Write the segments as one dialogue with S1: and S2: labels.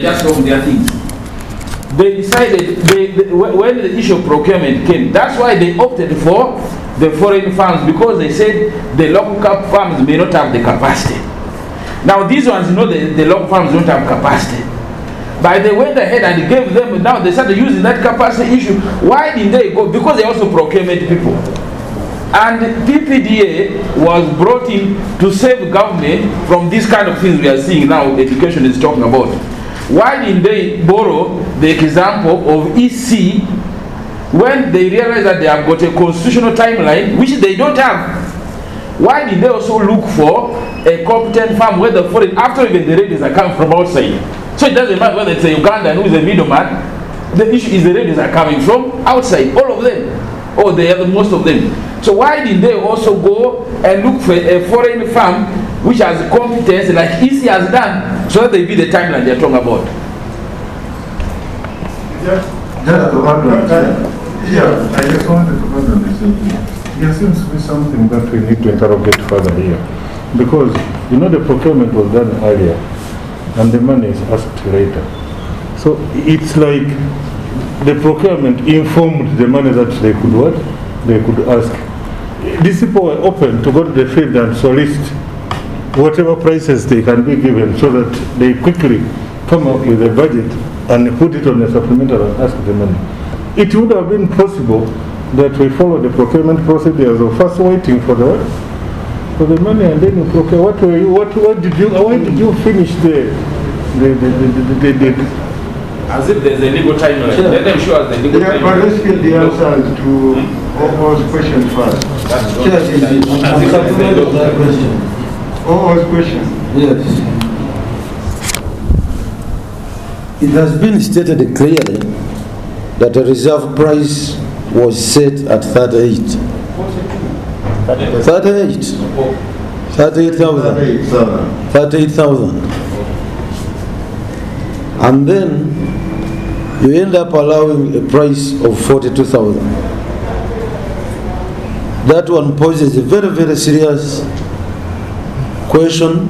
S1: just off their things. They decided, when the issue of procurement came, that's why they opted for the foreign farms, because they said the local farms may not have the capacity. Now these ones know the local farms don't have capacity. But they went ahead and gave them, now they started using that capacity issue. Why did they go? Because they also procurement people. And PPDA was brought in to save government from these kind of things we are seeing now, education is talking about. Why didn't they borrow the example of EC when they realized that they have got a constitutional timeline, which they don't have? Why did they also look for a competent firm, whether foreign, after even the radios are coming from outside? So it doesn't matter whether it's a Ugandan who is a middleman, the issue is the radios are coming from outside, all of them, or most of them. So why did they also go and look for a foreign firm which has competence like EC has done, so that they be the timeline they're talking about?
S2: I just wanted to add on this. There seems to be something that we need to interrogate further here. Because, the procurement was done earlier, and the money is asked later. So it's like the procurement informed the money that they could what? They could ask. These people were open to go to the field and solicit whatever prices they can be given, so that they quickly come up with a budget and put it on a supplemental and ask the money. It would have been possible that we follow the procurement procedures of first waiting for the money and then you procure. Why did you finish the
S1: as if there's a legal timeline.
S3: Sure.
S1: Let them show us the legal timeline.
S2: But let's get the answers to all questions first. All questions.
S3: Yes. It has been stated clearly that the reserve price was set at 38,000. And then you end up allowing a price of 42,000. That one poses a very, very serious question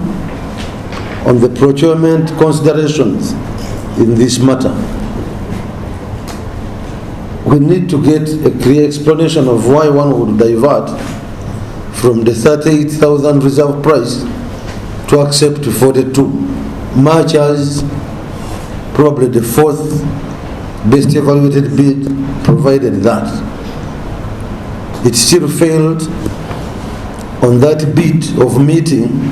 S3: on the procurement considerations in this matter. We need to get a clear explanation of why one would divert from the 38,000 reserve price to accept 42, much as probably the fourth best evaluated bid provided that. It still failed on that bid of meeting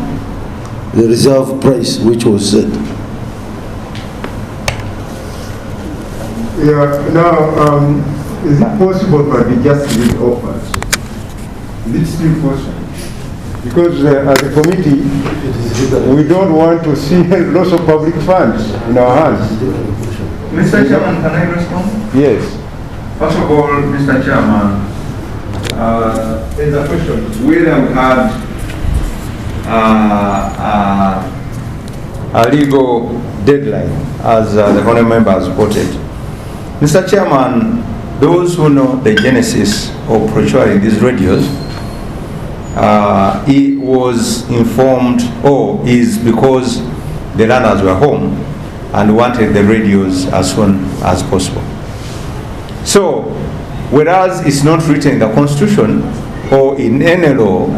S3: the reserve price which was set.
S2: Yeah, now, is it possible to be just read offers? Is it still possible? Because as a committee, we don't want to see loss of public funds in our hands.
S4: Mr. Chairman, can I respond?
S2: Yes.
S4: First of all, Mr. Chairman, there's a question. William had a legal deadline, as the honourable member has quoted. Mr. Chairman, those who know the genesis of procuring these radios, he was informed, is because the learners were home and wanted the radios as soon as possible. So, whereas it's not written in the Constitution or in any law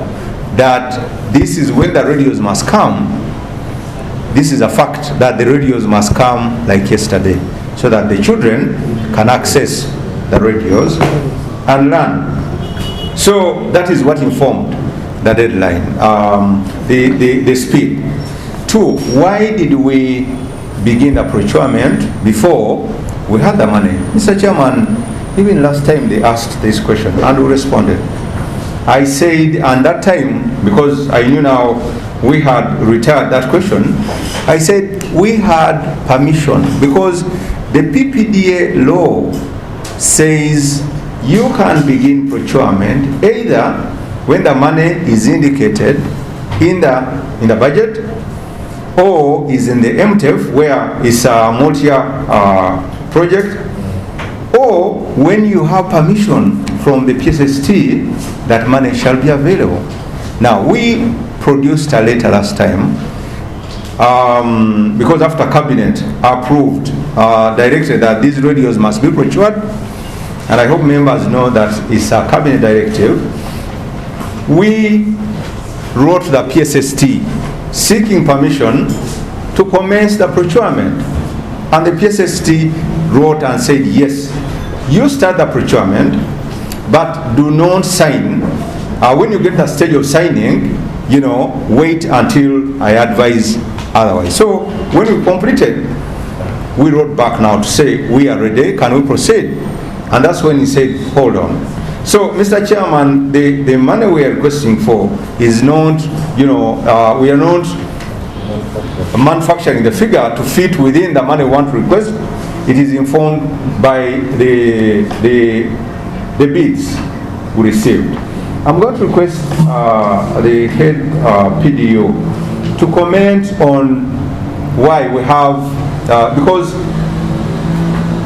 S4: that this is when the radios must come, this is a fact that the radios must come like yesterday, so that the children can access the radios and learn. So that is what informed the deadline, the speed. Two, why did we begin the procurement before we had the money? Mr. Chairman, even last time they asked this question and we responded. I said, and that time, because I knew now we had retired that question, I said we had permission, because the PPDA law says you can begin procurement either when the money is indicated in the budget, or is in the MTF where it's a multi-year project, or when you have permission from the PSST that money shall be available. Now, we produced a letter last time because after cabinet approved, directed that these radios must be procured, and I hope members know that it's a cabinet directive, we wrote the PSST seeking permission to commence the procurement. And the PSST wrote and said, yes, you start the procurement, but do not sign. When you get the stage of signing, wait until I advise otherwise. So when we completed, we wrote back now to say, we are ready, can we proceed? And that's when he said, hold on. So, Mr. Chairman, the money we are requesting for is not, we are not manufacturing the figure to fit within the money we want to request. It is informed by the bids we received. I'm going to request the head PDO to comment on why we have, because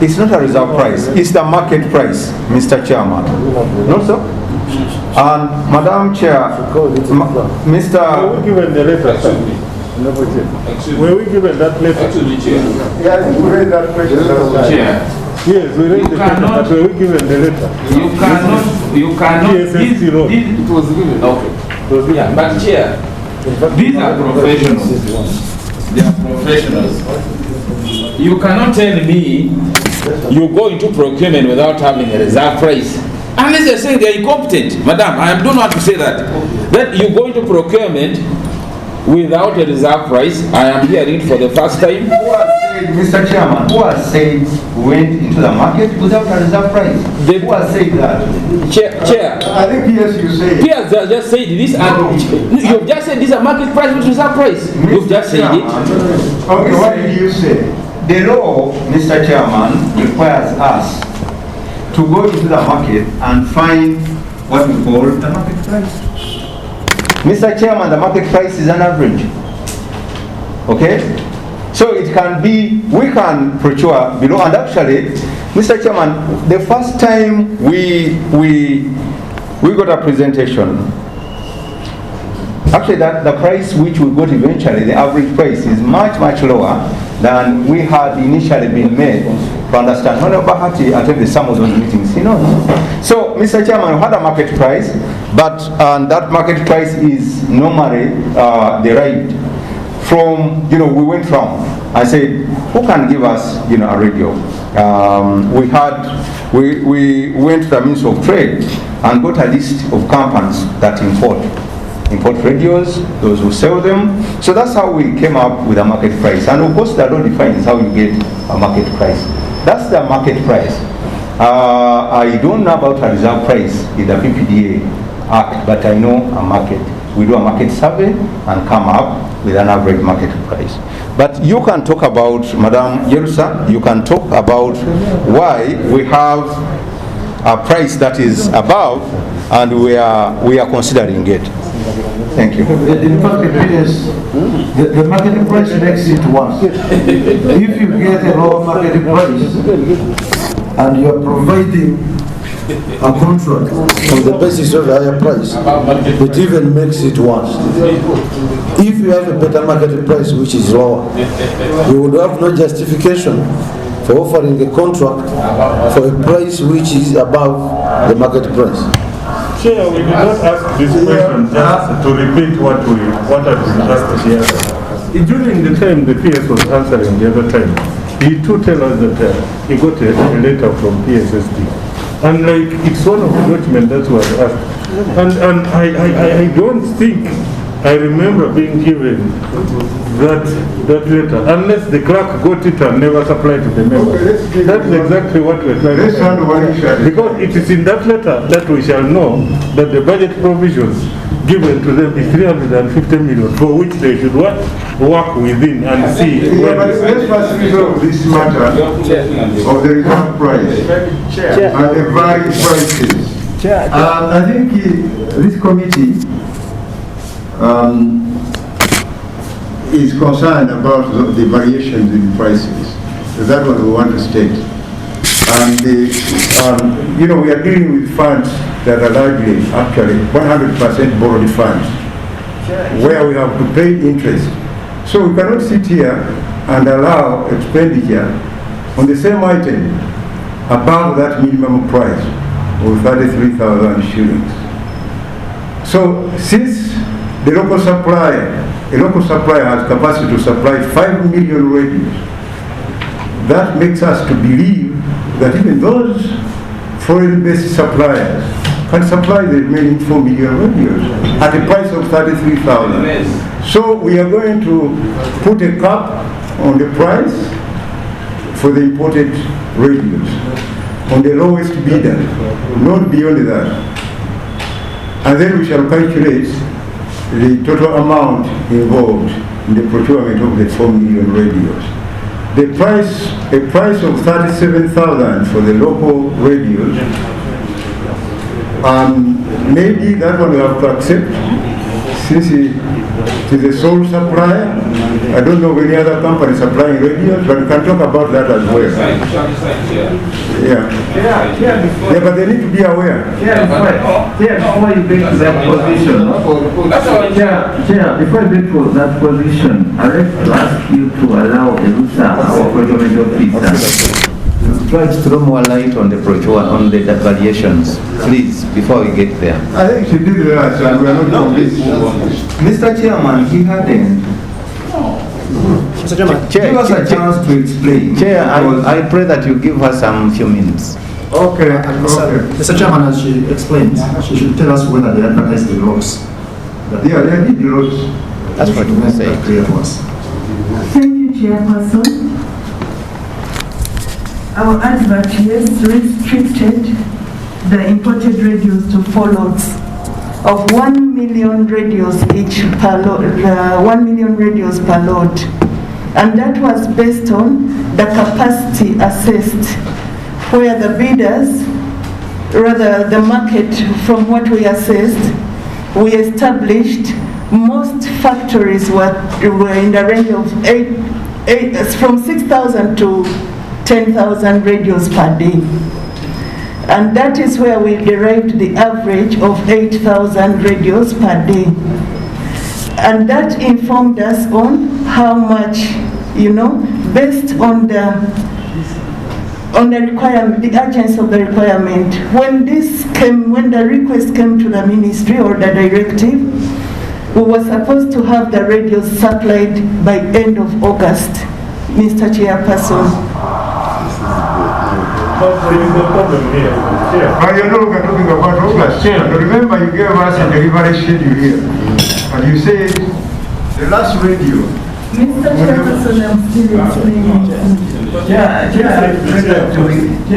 S4: it's not a reserve price, it's the market price, Mr. Chairman. No, sir? And Madam Chair, Mr.
S2: Were we given the letter? Were we given that letter?
S5: Yeah, I think we read that question.
S1: Chair.
S2: Yes, we read the letter, but were we given the letter?
S1: You cannot,
S2: PSST road.
S5: It was given.
S1: Okay. Yeah, but Chair, these are professionals. They are professionals. You cannot tell me you go into procurement without having a reserve price. Unless they're saying they're incompetent. Madam, I don't want to say that. That you go into procurement without a reserve price. I am hearing it for the first time.
S4: Who has said, Mr. Chairman, who has said went into the market without a reserve price? Who has said that?
S1: Chair.
S5: I think PSU said.
S1: Pierre just said this, and you've just said this is a market price with reserve price. You've just said it.
S5: Okay, what did you say?
S4: The law, Mr. Chairman, requires us to go into the market and find what we call the market price. Mr. Chairman, the market price is an average. Okay? So it can be, we can procure below, and actually, Mr. Chairman, the first time we got a presentation, actually the price which we got eventually, the average price is much, much lower than we had initially been made to understand. When Bahati attended some of those meetings, he knows. So, Mr. Chairman, we had a market price, but that market price is normally derived from, we went from, I said, who can give us, a radio? We went to the Ministry of Trade and got a list of companies that import radios, those who sell them. So that's how we came up with a market price. And of course, the law defines how you get a market price. That's the market price. I don't know about a reserve price in the PPDA Act, but I know a market. We do a market survey and come up with an average market price. But you can talk about, Madam Yerusa, you can talk about why we have a price that is above and we are considering it. Thank you.
S3: In fact, the market price makes it worse. If you get a lower market price and you are providing a contract on the basis of a higher price, it even makes it worse. If you have a better market price which is lower, you would have no justification for offering a contract for a price which is above the market price.
S2: Chair, we did not ask this question just to repeat what has been asked here. During the time the PS was answering the other time, he too tell us that he got a letter from PSST. And it's one of the documents that was asked. And I don't think I remember being given that letter, unless the clerk got it and never supplied to the member. That's exactly what we're trying to do. Because it is in that letter that we shall know that the budget provisions given to them is 350 million, for which they should work within and see.
S5: Yeah, but let's first resolve this matter of the reserve price and the various prices. I think this committee is concerned about the variations in prices. That's what we want to state. And we are dealing with funds that are largely, actually, 100% borrowed funds, where we have to pay interest So we cannot sit here and allow expenditure on the same item above that minimum price of 33,000 shillings. So since the local supplier, a local supplier has capacity to supply 5 million radios, that makes us to believe that even those foreign-based suppliers can supply the remaining 4 million radios at a price of 33,000. So we are going to put a cap on the price for the imported radios, on the lowest bidder, not beyond that. And then we shall calculate the total amount involved in the procurement of the 4 million radios. The price, a price of 37,000 for the local radios, maybe that one we have to accept, since it is a sole supplier. I don't know of any other company supplying radios, but we can talk about that as well. Yeah, but they need to be aware.
S6: Before you get to that position, before you get to that position, I'd like to ask you to allow Elusa, our procurement officer, to try to throw more light on the variations, please, before we get there.
S5: I think she did that, and we are not convinced.
S6: Mr. Chairman, he hadn't.
S7: Mr. Chairman,
S6: Give us a chance to explain. Chair, I pray that you give us some few minutes.
S5: Okay.
S7: Mr. Chairman, as she explained, she should tell us whether they advertised the lots.
S5: Yeah, they did the lots.
S6: That's what we say.
S7: Clear to us.
S8: Thank you, Chairperson. Our advert, yes, restricted the imported radios to 4 lots of 1 million radios each per load, 1 million radios per load. And that was based on the capacity assessed, where the bidders, rather the market, from what we assessed, we established most factories were in the range of from 6,000 to 10,000 radios per day. And that is where we derived the average of 8,000 radios per day. And that informed us on how much, based on the requirement, the urgency of the requirement. When the request came to the ministry or the directive, we were supposed to have the radios supplied by end of August, Mr. Chairperson.
S2: But there is a problem here.
S5: But you're no longer talking about August. Remember, you gave us a delivery schedule here. And you said the last radio.
S8: Mr. Chairperson, I'm still explaining.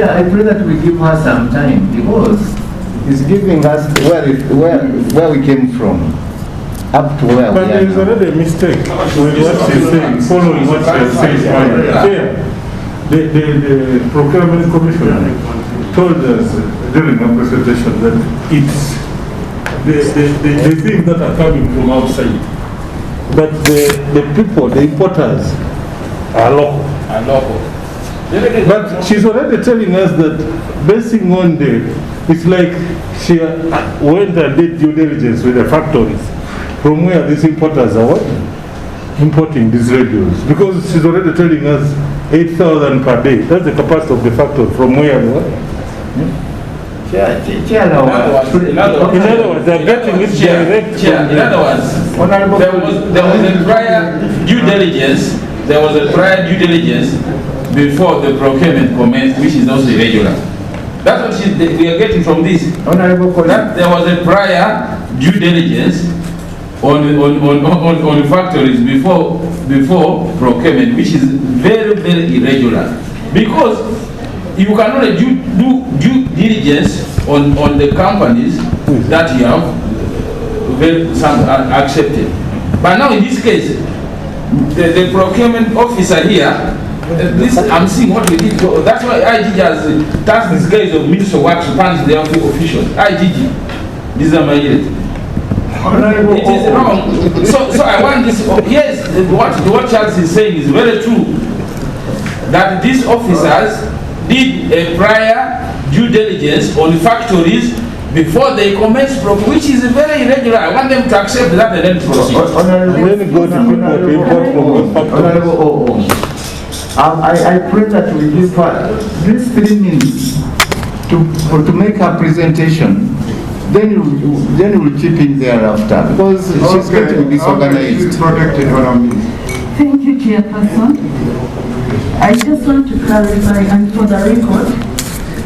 S6: I pray that we give her some time, because it's giving us where we came from, up to where
S2: But
S6: we
S2: there
S6: are
S2: is
S6: now.
S2: already a mistake with what she's saying, following what she's saying. The procurement commissioner told us during our presentation that it's the things that are coming from outside. But the people, the importers, are local. But she's already telling us that basing on it's like she went and did due diligence with the factories from where these importers are importing these radios. Because she's already telling us 8,000 per day. That's the capacity of the factory from where they were.
S1: In other words, they're getting it direct. In other words, there was a prior due diligence. There was a prior due diligence before the procurement commenced, which is also irregular. That's what we are getting from this. That there was a prior due diligence on the factories before procurement, which is very, very irregular. Because you can only do due diligence on the companies that you have some accepted. But now in this case, the procurement officer here, I'm seeing what we did. That's why IGG has tasked these guys of Ministry of Works to punish their officials. IGG, these are my units. It is wrong. So I want this. Yes, what Charles is saying is very true. That these officers did a prior due diligence on factories before they commence procurement, which is very irregular. I want them to accept that and then proceed.
S6: I pray that we give her these 3 minutes to make her presentation. Then we'll chip in thereafter because she's getting disorganized.
S5: She's protected on our meeting.
S8: Thank you, Chairperson. I just want to clarify, and for the record,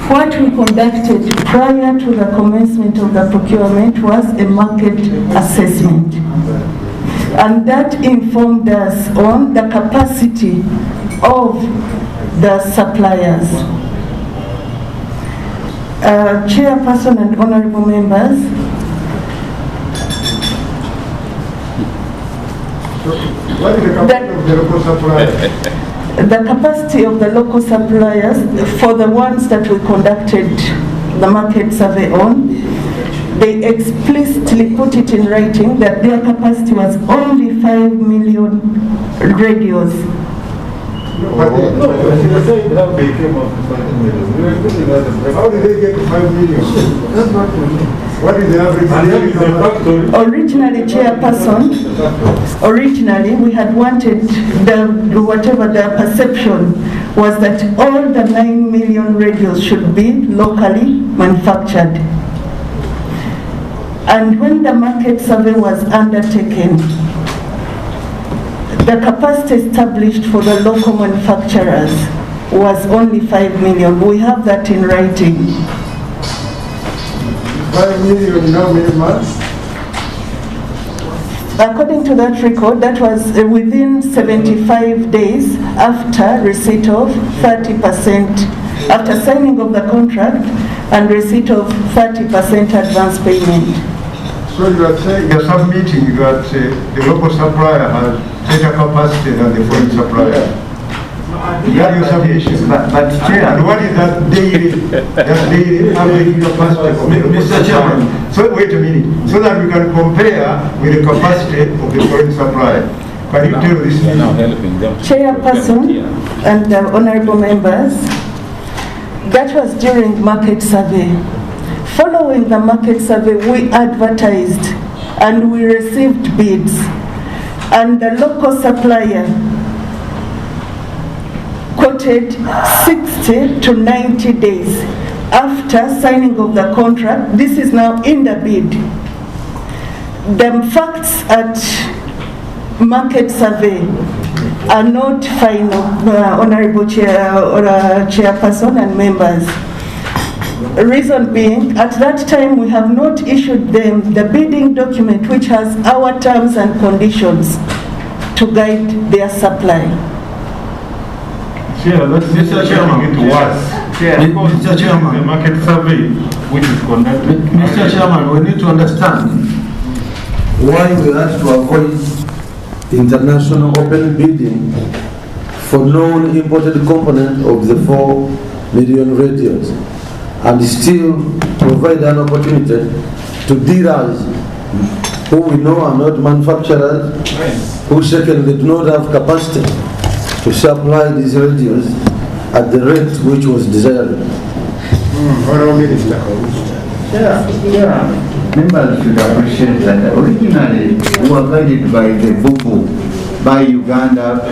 S8: what we conducted prior to the commencement of the procurement was a market assessment. And that informed us on the capacity of the suppliers. Chairperson and honorable members,
S5: What is the capacity of the local suppliers?
S8: the capacity of the local suppliers for the ones that we conducted the market survey on, they explicitly put it in writing that their capacity was only 5 million radios.
S5: How did they get to 5 million? What is the average?
S8: Originally, Chairperson, we had wanted whatever the perception was that all the 9 million radios should be locally manufactured. And when the market survey was undertaken, the capacity established for the local manufacturers was only 5 million. We have that in writing.
S5: 5 million in how many months?
S8: According to that record, that was within 75 days after receipt of 30%, after signing of the contract and receipt of 30% advance payment.
S5: So you are saying, you're submitting that the local supplier has better capacity than the foreign supplier. Yeah, your submission.
S6: But Chair,
S5: and what is that daily average capacity of the local
S6: Mr. Chairman.
S5: So wait a minute, so that we can compare with the capacity of the foreign supplier. Can you tell this?
S8: Chairperson and honorable members, that was during market survey. Following the market survey, we advertised and we received bids, and the local supplier quoted 60 to 90 days after signing of the contract. This is now in the bid. The facts at market survey are not final, honorable chairperson and members. Reason being, at that time we have not issued them the bidding document which has our terms and conditions to guide their supply.
S2: Mr. Chairman, it was. Mr. Chairman, the market survey which is conducted.
S3: Mr. Chairman, we need to understand why we had to avoid international open bidding for non-imported component of the 4 million radios, and still provide an opportunity to dealers who we know are not manufacturers, who secondly do not have capacity to supply these radios at the rate which was desired.
S6: Members should appreciate that originally we were guided by the BUBU, by Uganda,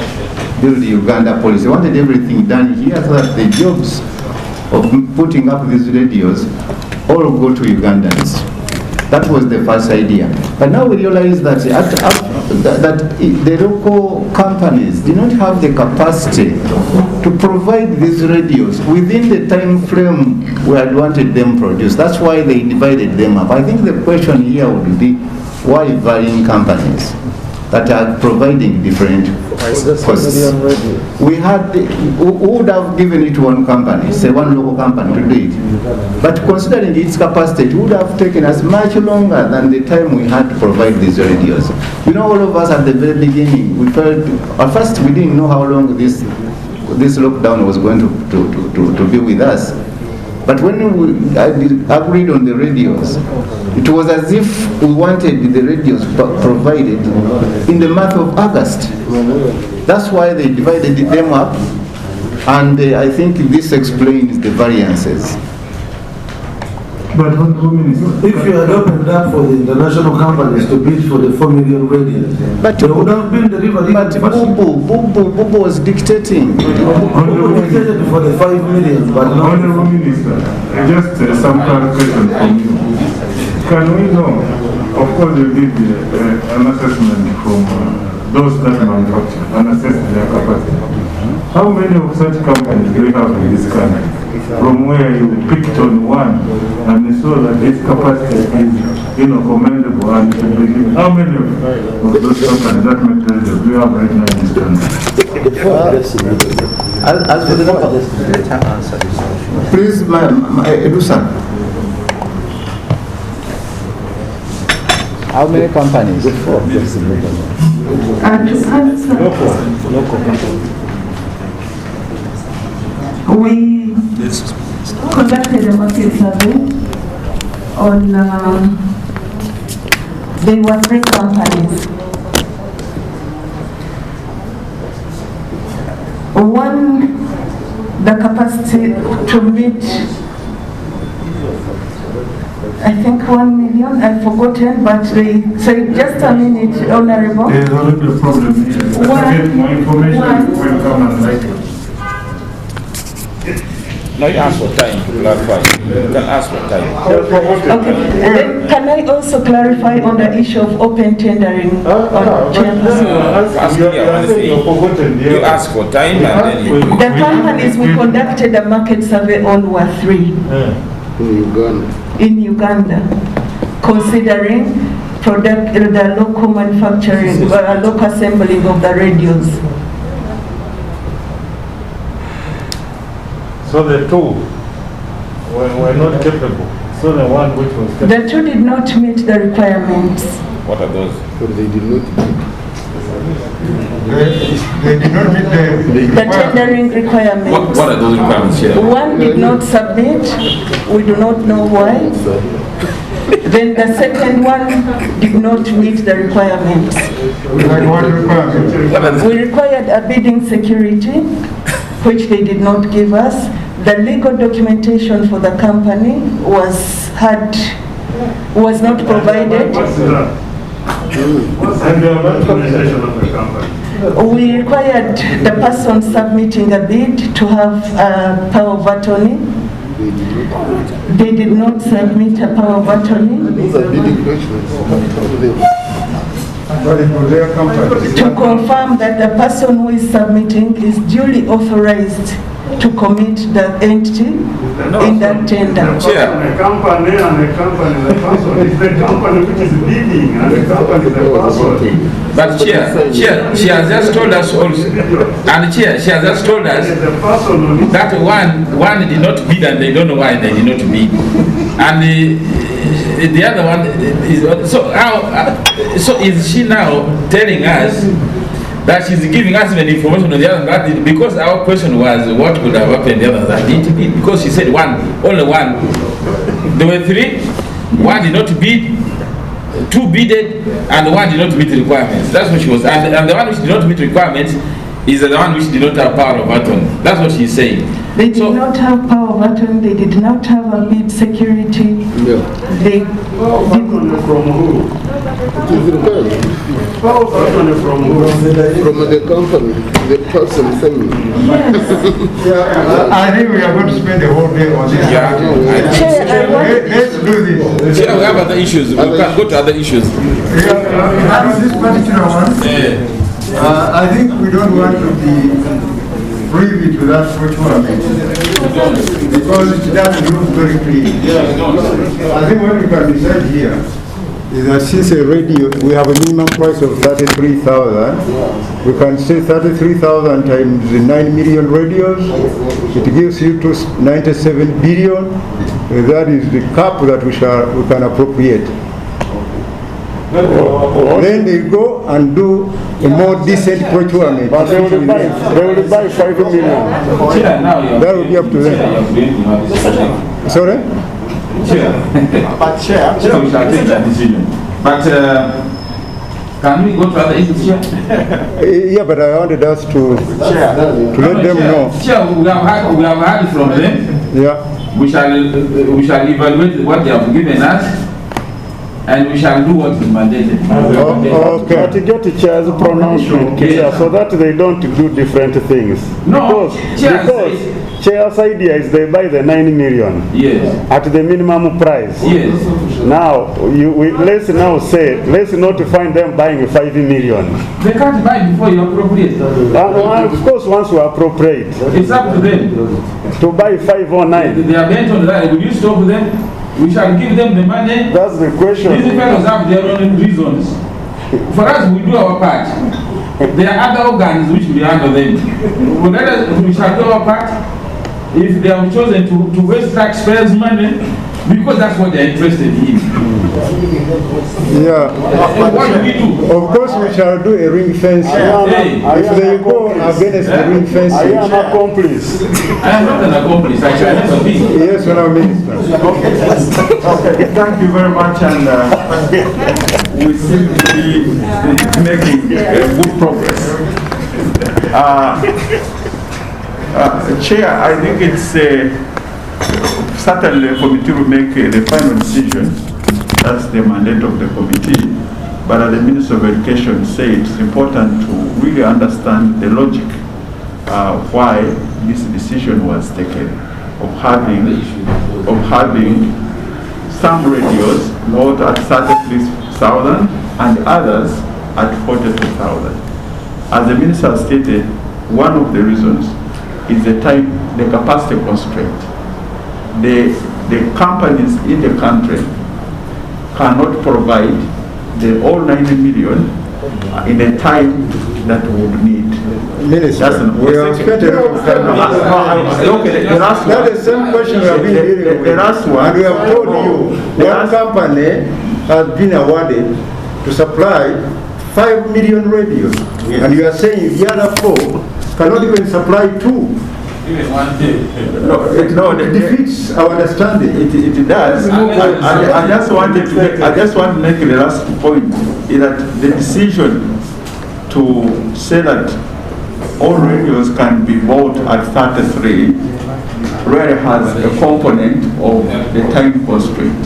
S6: build the Uganda policy. We wanted everything done here so that the jobs of putting up these radios all go to Ugandans. That was the first idea. But now we realize that that the local companies do not have the capacity to provide these radios within the time frame we had wanted them produced. That's why they divided them up. I think the question here would be, why varying companies that are providing different costs? We would have given it to one company, say one local company to do it. But considering its capacity, it would have taken us much longer than the time we had to provide these radios. You know, all of us at the very beginning, we felt, at first we didn't know how long this lockdown was going to be with us. But when we agreed on the radios, it was as if we wanted the radios provided in the month of August. That's why they divided them up, and I think this explains the variances.
S2: But Honorable Minister,
S3: If you had opened up for the international companies to bid for the 4 million radios,
S6: But
S3: they would have been delivered.
S6: But Bubu was dictating.
S3: Bubu dictated for the 5 million, but not.
S2: Honorable Minister, just some clarification from you. Can we know, of course you did an assessment from those that manufacture and assess their capacity. How many of such companies do we have in this country? From where you picked on one and you saw that its capacity is, commendable and should be given. How many of those companies that material do we have right now in this country?
S6: As for the number, let her answer this question.
S5: Please, ma'am, Edusan.
S6: How many companies?
S8: To answer, we conducted a market survey on, there were 3 companies. One, the capacity to meet, I think 1 million, I've forgotten, but they say, just a minute, Honorable.
S2: There's already a problem here. I get more information will come and later.
S1: Now you ask for time to clarify. You can ask for time.
S8: Okay, then can I also clarify on the issue of open tendering on chairperson?
S1: You ask for time and then you do it.
S8: The companies we conducted a market survey on were 3 in Uganda, considering the local manufacturing, local assembling of the radios.
S2: So the 2 were not capable. So the one which was capable.
S8: The 2 did not meet the requirements.
S1: What are those?
S5: They did not meet
S8: The tendering requirements.
S1: What are those requirements here?
S8: One did not submit, we do not know why. Then the second one did not meet the requirements. We required a bidding security, which they did not give us. The legal documentation for the company was not provided.
S2: What's that? And the documentation of the company.
S8: We required the person submitting a bid to have a power of attorney. They did not submit a power of attorney. To confirm that the person who is submitting is duly authorized to commit the entity in that tender.
S1: Chair.
S2: A company and a company, the person. It's the company which is bidding and the company is the person.
S1: But Chair, she has just told us also, and Chair, she has just told us that one did not bid and they don't know why they did not bid. And the other one is, so is she now telling us that she's giving us the information on the other that because our question was what could have happened the other that didn't bid, because she said only one. There were 3, 1 did not bid, 2 bidded, and 1 did not meet the requirements. That's what she was, and the one which did not meet requirements is the one which did not have power of attorney. That's what she's saying.
S8: They did not have power of attorney, they did not have a bid security.
S3: Yeah.
S8: They
S2: From who? Power of attorney from who?
S9: From the company, the person saying.
S5: I think we are going to spend the whole day on this.
S1: Yeah.
S5: Let's do this.
S1: Chair, we have other issues. We can go to other issues.
S5: On this particular one, I think we don't want to be privy to that procurement because it doesn't look very clean. I think what we can decide here is that since a radio, we have a minimum price of 33,000, we can say 33,000 times 9 million radios, it gives you to 97 billion. That is the cap that we can appropriate. Then they go and do a more decent procurement.
S9: But they will buy 5 million.
S5: That will be up to them. Sorry?
S1: But Chair, we shall take that decision. But can we go to other issues, Chair?
S5: Yeah, but I wanted us to let them know.
S1: Chair, we have heard from them.
S5: Yeah.
S1: We shall evaluate what they have given us, and we shall do what is mandated.
S2: Okay. But you get the chair's pronouncement,
S1: Yes.
S2: so that they don't do different things.
S1: No,
S2: Because chair's idea is they buy the 9 million
S1: yes,
S2: at the minimum price.
S1: yes.
S2: Now, let's now say, let's not find them buying 5 million.
S1: They can't buy before you appropriate.
S2: Of course, once you appropriate,
S1: It's up to them.
S2: to buy 5 or 9.
S1: They are bent on that. Will you stop them? We shall give them the money.
S2: That's the question.
S1: These fellows have their own reasons. For us, we do our part. There are other organs which we handle them. We shall do our part. If they have chosen to waste taxpayers' money, because that's what they're interested in.
S5: Yeah.
S1: What do we do?
S5: Of course, we shall do a ring fencing. If they go against the ring
S2: I
S5: fencing.
S2: am accomplice.
S1: I am not an accomplice. I shall never be.
S5: Yes, Honourable Minister.
S4: Okay, thank you very much, and we seem to be making good progress. Chair, I think it's certainly the committee will make the final decision. That's the mandate of the committee. But as the Minister of Education said, it's important to really understand the logic why this decision was taken of having some radios not at 33,000 and others at 42,000. As the Minister stated, one of the reasons is the capacity constraint. The companies in the country cannot provide the all 90 million in a time that we would need.
S5: Minister, we have spent a lot of time on
S4: Okay, the last one.
S5: That's the same question we have been dealing with.
S4: The last one.
S5: And we have told you, one company has been awarded to supply 5 million radios.
S1: Yes.
S5: And you are saying the other 4 cannot even supply 2.
S1: Even one day.
S5: It defeats our understanding.
S4: It does. I just want to make the last point is that the decision to say that all radios can be bought at 33 really has a component of the time constraint,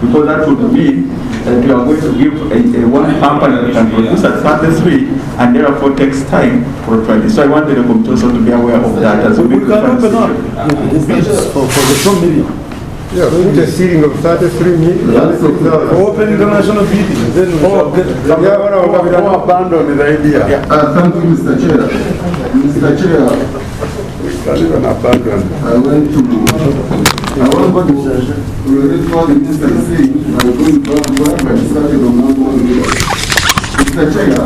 S4: because that would mean that you are going to give a one company that can produce at 33 and therefore takes time for 20. So I wanted the committee also to be aware of that as we
S3: We can open up the bids for the 2 million.
S5: Yeah, with a ceiling of 33 million.
S3: Open international bidding, then we shall get
S5: Or
S2: abandon the idea.
S9: Thank you, Mr. Chair. Mr. Chair,
S2: Can't even abandon.
S9: I want to relate what the minister is saying. I'm going back to what I started on number 1. Mr. Chair,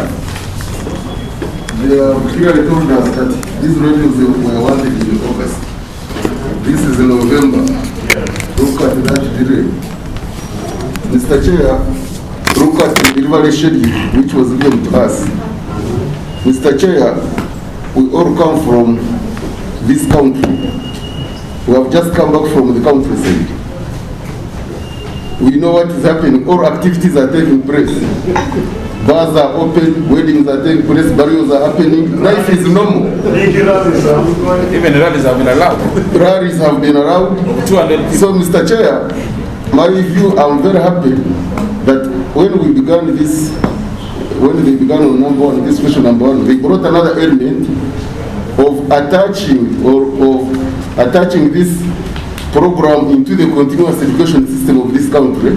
S9: they have clearly told us that these radios were wanted in August. This is in November. Look at that delay. Mr. Chair, look at the delivery schedule which was given to us. Mr. Chair, we all come from this country. We have just come back from the countryside. We know what is happening. All activities are taking place. Bars are open, weddings are taking place, burials are happening. Life is normal.
S1: Even rallies have been allowed.
S9: Rallies have been allowed.
S1: 200 people.
S9: So, Mr. Chair, my view, I'm very happy that when they began on number 1, this question number 1, they brought another element of attaching this program into the continuous education system of this country.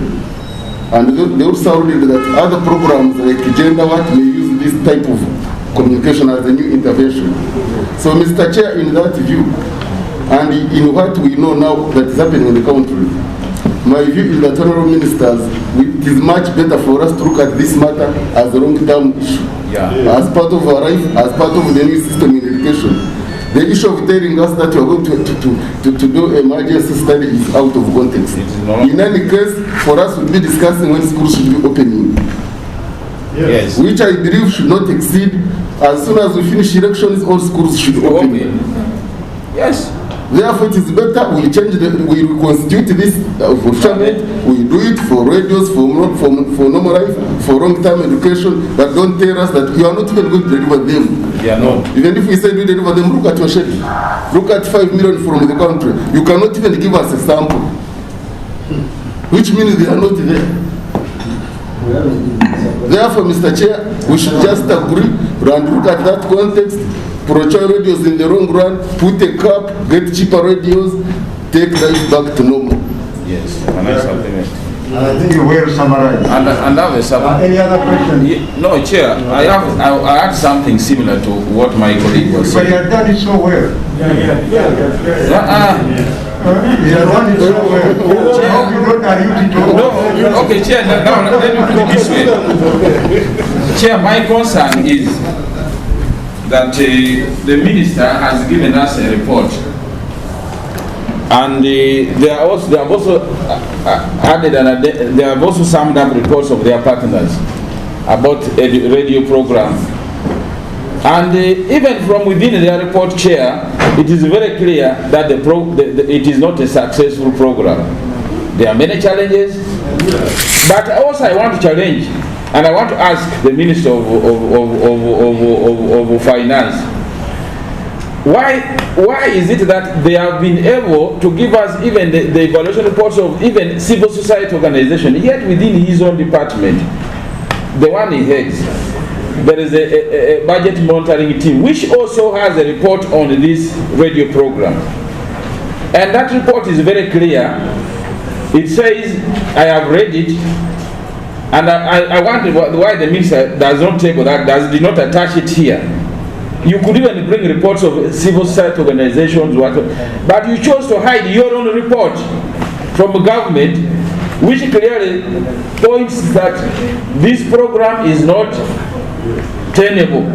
S9: And they also read that other programs like Gender What may use this type of communication as a new intervention. So, Mr. Chair, in that view, and in what we know now that is happening in the country, my view is that, honorable ministers, it is much better for us to look at this matter as a long-term issue, as part of our life, as part of the new system in education. The issue of telling us that we are going to do emergency study is out of context. In any case, for us to be discussing when schools should be opening,
S1: Yes.
S9: which I believe should not exceed, as soon as we finish elections, all schools should open.
S1: Yes.
S9: Therefore, it is better we change we reconstitute this channel. We do it for radios, for normal life, for long-term education. But don't tell us that you are not even going to deliver them.
S1: Yeah, no.
S9: Even if we say we deliver them, look at your schedule. Look at 5 million from the country. You cannot even give us a sample, which means they are not there. Therefore, Mr. Chair, we should just agree and look at that context. Pro-choice radios in the long run, put a cap, get cheaper radios, take life back to normal.
S1: Yes, and I supplement.
S5: I think you well summarized.
S1: And have a supplement.
S5: Any other question?
S1: No, Chair, I had something similar to what my colleague was
S5: But you
S1: saying.
S5: have done it so well. You have done it so well. I hope you don't allude it all.
S1: No, okay, Chair, now let me put it this way. Chair, my concern is that the minister has given us a report, and they have also added and they have also summed up reports of their partners about a radio program. And even from within their report, Chair, it is very clear that it is not a successful program. There are many challenges, but also I want to challenge, and I want to ask the Minister of Finance, why is it that they have been able to give us even the evaluation reports of even civil society organizations, yet within his own department, the one he heads, there is a budget monitoring team which also has a report on this radio program, and that report is very clear. It says, I have read it, and I wonder why the minister does not table that, did not attach it here. You could even bring reports of civil society organizations, but you chose to hide your own report from the government, which clearly points that this program is not tenable.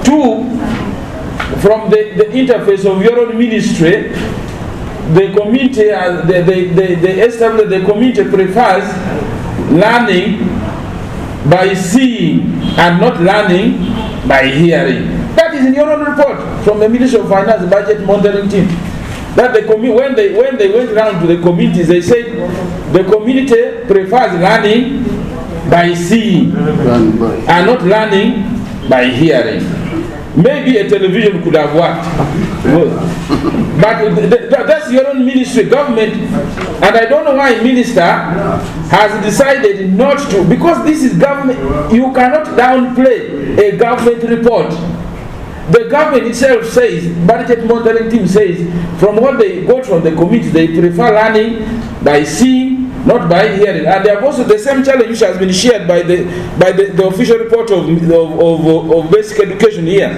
S1: Two, from the interface of your own ministry, the committee, they established the committee prefers learning by seeing and not learning by hearing. That is in your own report from the Ministry of Finance budget monitoring team. That when they went around to the communities, they said the community prefers learning by seeing and not learning by hearing. Maybe a television could have worked, but that's your own ministry, government, and I don't know why minister has decided not to, because this is government. You cannot downplay a government report. The government itself says, budget monitoring team says, from what they got from the committee, they prefer learning by seeing, not by hearing. And they have also the same challenge which has been shared by the official report of basic education here.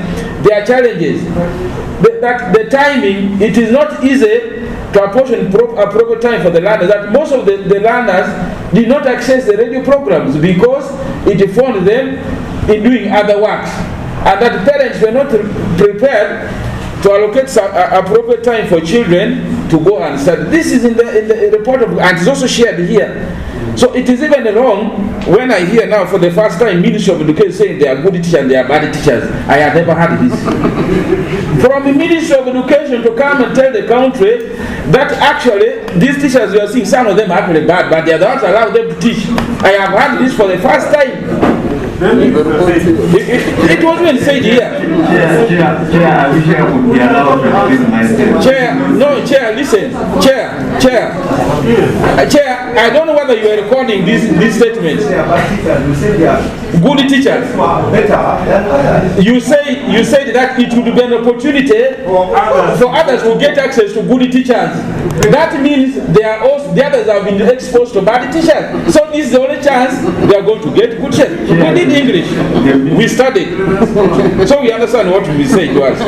S1: There are challenges. The timing, it is not easy to apportion appropriate time for the learners. That most of the learners did not access the radio programs because it found them in doing other works. And that parents were not prepared to allocate some appropriate time for children to go and study. This is in the report of, and it's also shared here. So it is even wrong when I hear now for the first time Ministry of Education saying they are good teachers and they are bad teachers. I have never heard this. From the Ministry of Education to come and tell the country that actually these teachers you are seeing, some of them are actually bad, but they are the ones allowed them to teach. I have heard this for the first time. It was even said here.
S6: Chair, I wish I would be allowed to explain myself.
S1: Chair, listen. Chair, I don't know whether you are recording this statement. Good teachers. You said that it would be an opportunity for others to get access to good teachers. That means the others have been exposed to bad teachers. So this is the only chance they are going to get good teachers. We did English. We studied. So we understand what we say to us.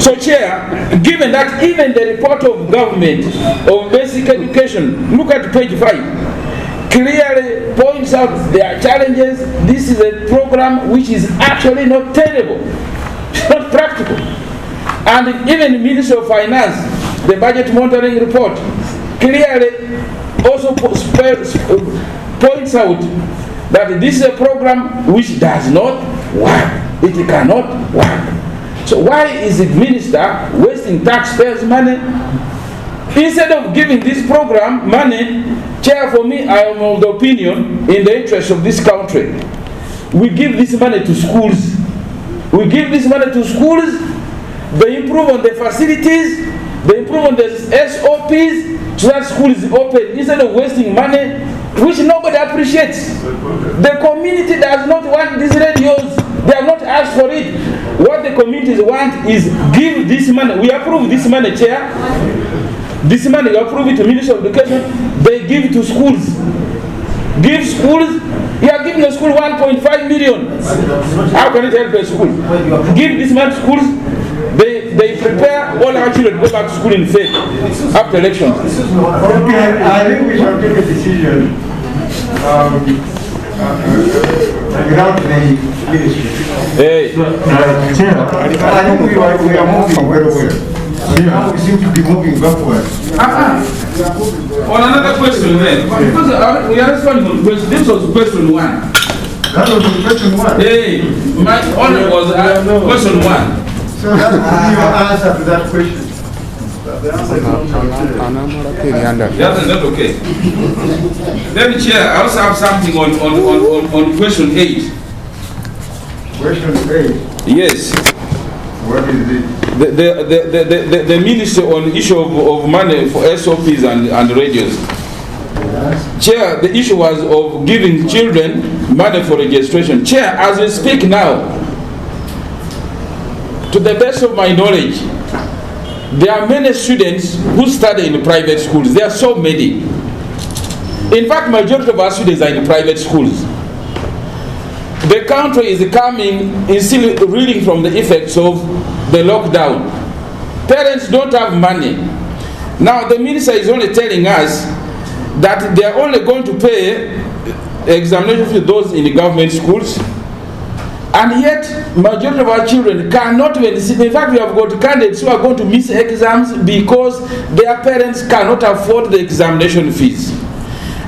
S1: So Chair, given that even the report of government of basic education, look at page 5, clearly points out there are challenges. This is a program which is actually not tenable. It's not practical. And even the Ministry of Finance, the budget monitoring report, clearly also points out that this is a program which does not work. It cannot work. So why is the minister wasting taxpayers' money? Instead of giving this program money, Chair, for me, I am of the opinion, in the interest of this country, we give this money to schools. We give this money to schools, they improve on the facilities, they improve on the SOPs, so that school is open, instead of wasting money, which nobody appreciates. The community does not want these radios. They have not asked for it. What the communities want is give this money. We approve this money, Chair. This money, you approve it to Ministry of Education, they give it to schools. Give schools, you are giving a school 1.5 million. How can it help a school? Give this money to schools, they prepare all our children to go back to school in faith after elections.
S5: Okay, I think we shall take a decision without the ministry.
S1: Hey.
S5: Chair, I think we are moving very well. Now we seem to be moving backwards.
S1: On another question then, because we are responding on question, this was question 1.
S5: That was question 1.
S1: Hey, my honor was question 1.
S5: So that will be your answer to that question.
S9: The answer is not okay.
S1: That's not okay. Then, Chair, I also have something on question 8.
S5: Question 8.
S1: Yes.
S5: What is it?
S1: The minister on the issue of money for SOPs and radios. Chair, the issue was of giving children money for registration. Chair, as we speak now, to the best of my knowledge, there are many students who study in private schools. There are so many. In fact, majority of our students are in private schools. The country is still reeling from the effects of the lockdown. Parents don't have money. Now the minister is only telling us that they are only going to pay examination for those in the government schools, and yet majority of our children cannot even sit. In fact, we have got candidates who are going to miss exams because their parents cannot afford the examination fees.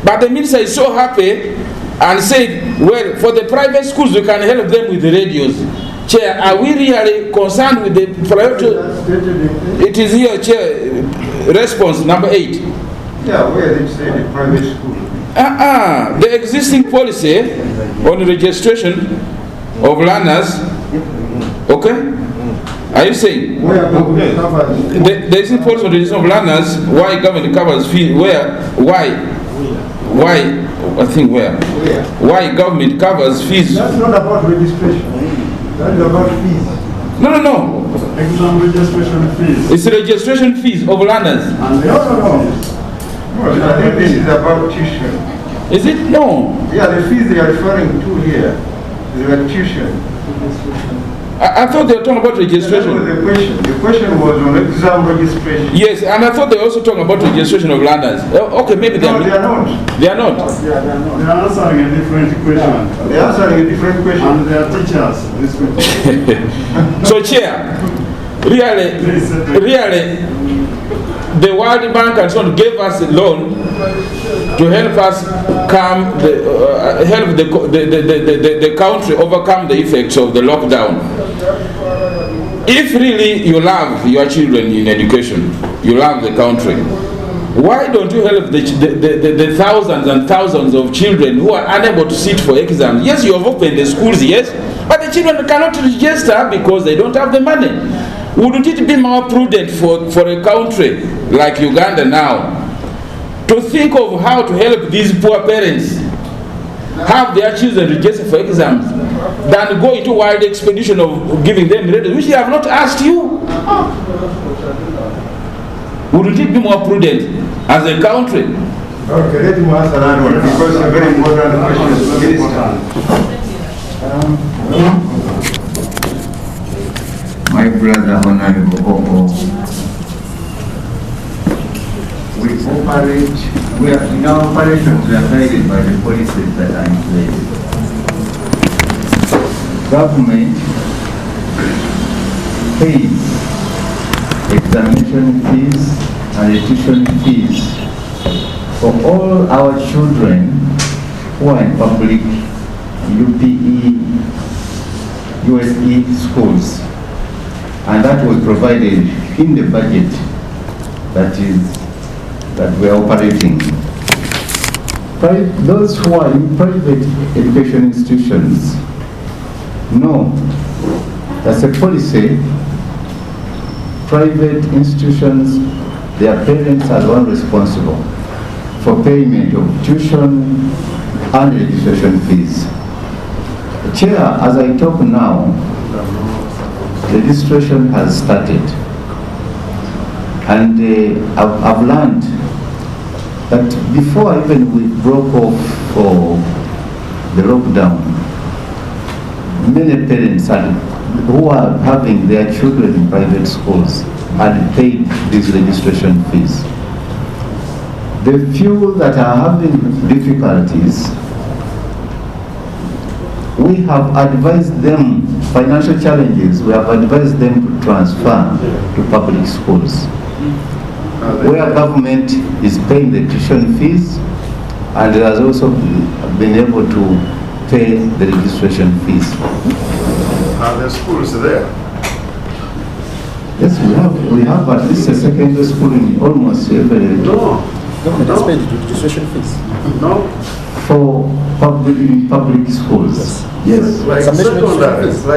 S1: But the minister is so happy and said, well, for the private schools we can help them with the radios. Chair, are we really concerned with the priority? It is here, Chair. Response number 8.
S5: Yeah, where they say the private school.
S1: The existing policy on registration of learners. Okay? Are you saying?
S5: Where government covers.
S1: The existing policy on registration of learners, why government covers fees? Where? Why? I think where? Why government covers fees?
S5: That's not about registration. That is about fees.
S1: No.
S9: Exam registration fees.
S1: It's registration fees of learners.
S5: No. I think this is about tuition.
S1: Is it? No.
S5: Yeah, the fees they are referring to here is like tuition.
S1: I thought they were talking about registration.
S5: That was the question. The question was on exam registration.
S1: Yes, and I thought they were also talking about registration of learners. Okay, maybe they
S5: No,
S1: are.
S5: they are not.
S1: They are not.
S9: They are answering a different question.
S5: They are answering a different question.
S9: And they are teachers. This question.
S1: So, Chair, really, the World Bank and so on gave us a loan to help us help the country overcome the effects of the lockdown. If really you love your children in education, you love the country, why don't you help the thousands and thousands of children who are unable to sit for exams? Yes, you have opened the schools, yes, but the children cannot register because they don't have the money. Wouldn't it be more prudent for a country like Uganda now to think of how to help these poor parents have their children register for exams than go into wild expedition of giving them credit, which they have not asked you? Wouldn't it be more prudent as a country?
S5: Okay, let him answer that one because it's a very important question.
S6: My brother Honorable Koko, in our operations we are guided by the policies that are in place. Government pays examination fees and tuition fees for all our children who are in public UPE, USE schools. And that was provided in the budget that we are operating. Those who are in private education institutions, no, that's a policy. Private institutions, their parents are the one responsible for payment of tuition and registration fees. Chair, as I talk now, registration has started. And I've learned that before even we broke off for the lockdown, many parents who are having their children in private schools had paid these registration fees. The few that are having difficulties, we have advised them, financial challenges, we have advised them to transfer to public schools, where government is paying the tuition fees and has also been able to pay the registration fees.
S9: Are there schools there?
S6: Yes, we have at least a secondary school in almost every...
S7: Government has paid the registration fees.
S9: No?
S6: For public schools. Yes.
S9: Like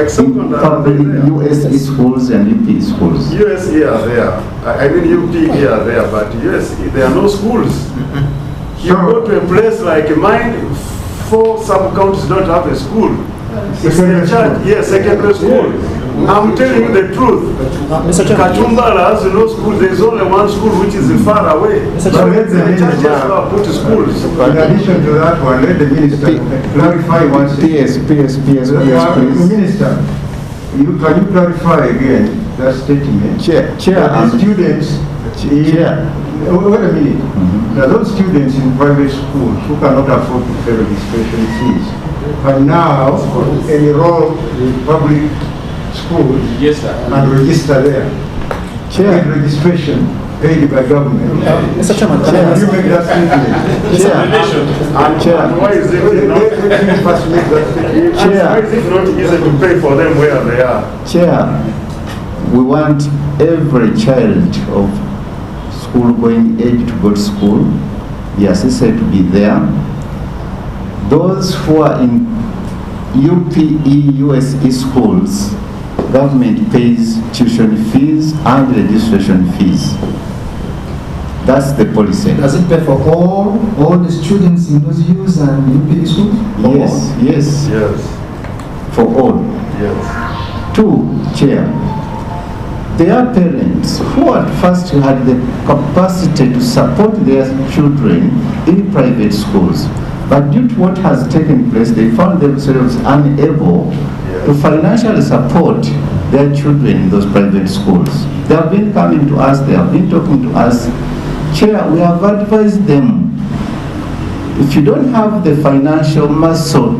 S9: secondary,
S6: public USE schools and UP schools.
S9: USE are there. I mean UP are there, but USE, there are no schools. You go to a place like mine, 4 sub-counties don't have a school. It's a church, yes, secondary school. I'm telling you the truth. Kachumbala has no school. There's only one school which is far away.
S5: But let the minister
S9: put schools.
S5: In addition to that one, let the minister clarify once.
S6: Please.
S5: Minister, can you clarify again that statement?
S6: Chair.
S5: The students. Wait a minute. There are those students in private schools who cannot afford to pay registration fees, and now enroll in public schools,
S1: yes, sir,
S5: and register there.
S6: Chair.
S5: With registration paid by government.
S7: Mr. Chairman,
S5: Can you make that statement?
S6: Chair.
S9: And why is it not?
S5: Let me first make that statement.
S9: Why is it not easy to pay for them where they are?
S6: Chair, we want every child of school-going age to go to school, be assisted to be there. Those who are in UPE, USE schools, government pays tuition fees and registration fees. That's the policy.
S7: does it pay for all the students in those U's and UP schools?
S9: Yes.
S6: For all.
S9: Yes.
S6: 2, Chair, there are parents who at first had the capacity to support their children in private schools, but due to what has taken place, they found themselves unable to financially support their children in those private schools. They have been coming to us, they have been talking to us. Chair, we have advised them, if you don't have the financial muscle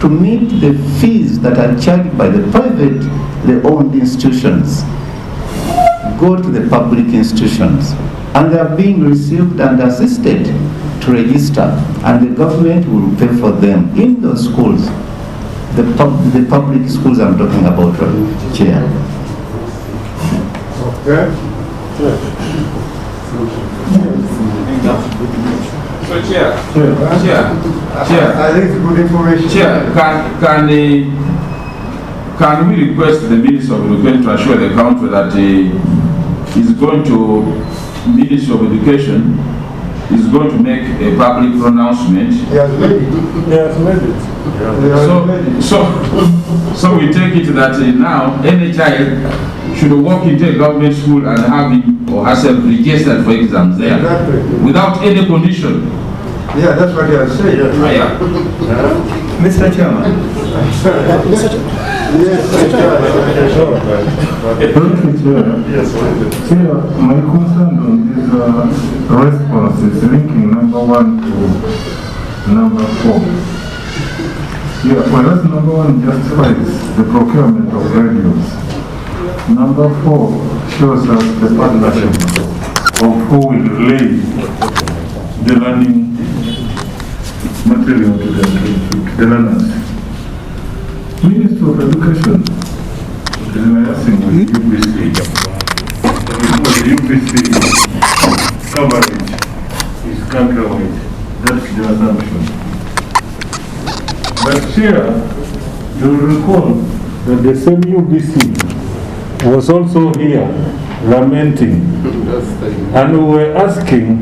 S6: to meet the fees that are charged by the privately owned institutions, go to the public institutions, and they are being received and assisted to register, and the government will pay for them in those schools. The public schools I'm talking about, Chair.
S5: Okay.
S1: So, Chair,
S5: I think it's good information.
S1: Chair, can we request the Minister of Education to assure the country that he's going to, Minister of Education is going to make a public pronouncement?
S5: He has made it. He has made it.
S1: So we take it that now any child should walk into a government school and have him or herself registered for exams there,
S5: Exactly.
S1: without any condition.
S5: Yeah, that's what he has said.
S1: Yeah.
S6: Mr. Chairman.
S2: Chair, my concern on this response is linking number 1 to number 4. Yeah, whereas number 1 justifies the procurement of radios, number 4 shows us the partnership of who will lay the learning material to the learners. Minister of Education, liaising with UBC, because UBC coverage is countrywide. That's the assumption. But here, you will recall that the same UBC was also here lamenting, and we were asking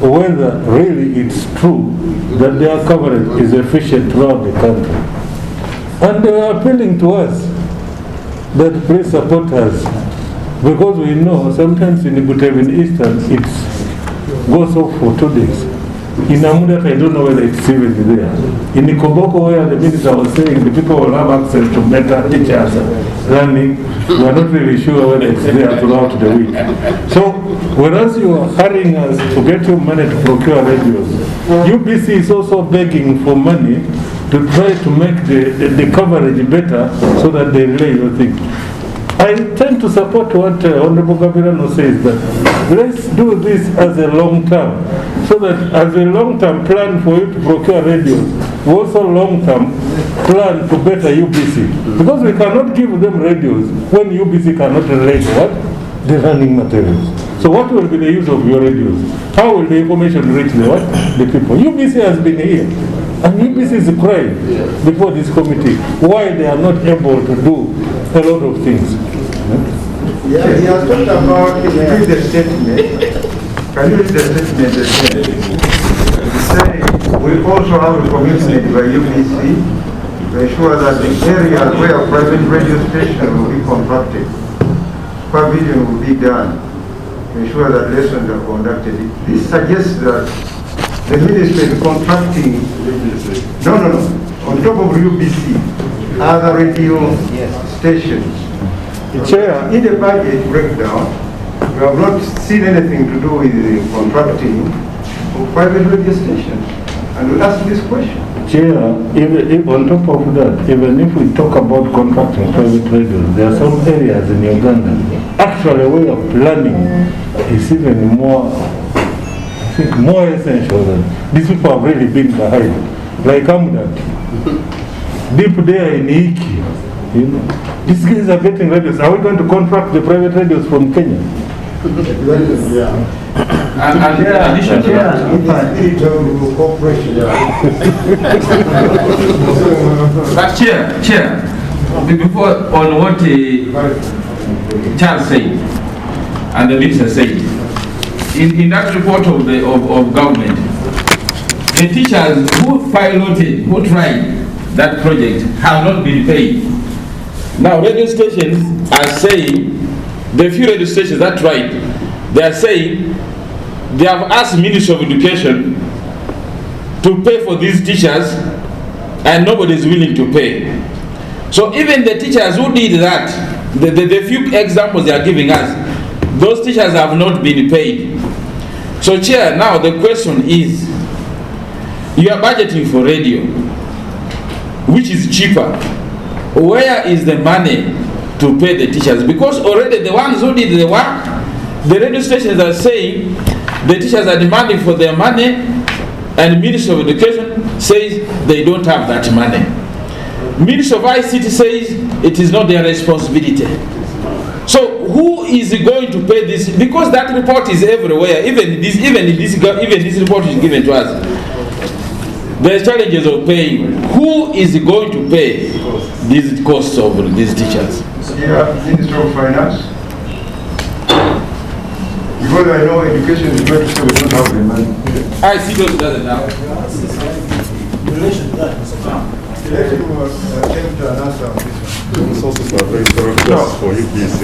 S2: whether really it's true that their coverage is efficient throughout the country. And they were appealing to us that please support us, because we know sometimes in Butevin Eastern it goes off for 2 days. In Amudat, I don't know whether it's even there. In Ikoboko, where the minister was saying the people will have access to better teachers learning, we are not really sure whether it's there throughout the week. So, whereas you are hurrying us to get you money to procure radios, UBC is also begging for money to try to make the coverage better so that they relay your thing. I tend to support what Honorable Gabriel says, that let's do this as a long term, so that as a long term plan for you to procure radios, we also long term plan to better UBC. Because we cannot give them radios when UBC cannot relate what? The learning materials. So what will be the use of your radios? How will the information reach the people? UBC has been here, and UBC is crying before this committee why they are not able to do a lot of things.
S5: Yeah, he has talked about, can you read the statement? Can you read the statement again? He said, we also have a commitment by UBC to ensure that the areas where private radio station will be contracted, supervision will be done to ensure that lessons are conducted. This suggests that the ministry is contracting, no, on top of UBC, other radio stations.
S2: Chair.
S5: In the budget breakdown, we have not seen anything to do with the contracting of private radio stations. And we ask this question.
S2: Chair, if on top of that, even if we talk about contracting private radios, there are some areas in Uganda, actually a way of planning is even more, I think, more essential than these people have really been behind. Like Amudat, deep there in Iki, you know. These guys are getting radios. Are we going to contract the private radios from Kenya?
S1: Yeah. And in addition to that, but Chair, before on what Charles said and the minister said, in that report of government, the teachers who piloted, who tried that project have not been paid. Now, radio stations are saying, the few radio stations that tried, they are saying they have asked Ministry of Education to pay for these teachers and nobody is willing to pay. So even the teachers who did that, the few examples they are giving us, those teachers have not been paid. So Chair, now the question is, you are budgeting for radio, which is cheaper. Where is the money to pay the teachers? Because already the ones who did the work, the radio stations are saying the teachers are demanding for their money, and Ministry of Education says they don't have that money. Ministry of ICT says it is not their responsibility. So who is going to pay this? Because that report is everywhere. Even this report is given to us. There are challenges of paying. Who is going to pay these costs of these teachers?
S5: Yeah, Minister of Finance. Because I know education is going to say we don't have the money.
S1: I see those doesn't have.
S5: In relation to that, Mr. Chairman, let him attempt to answer on this one.
S2: It's also a very thorough request for UBC.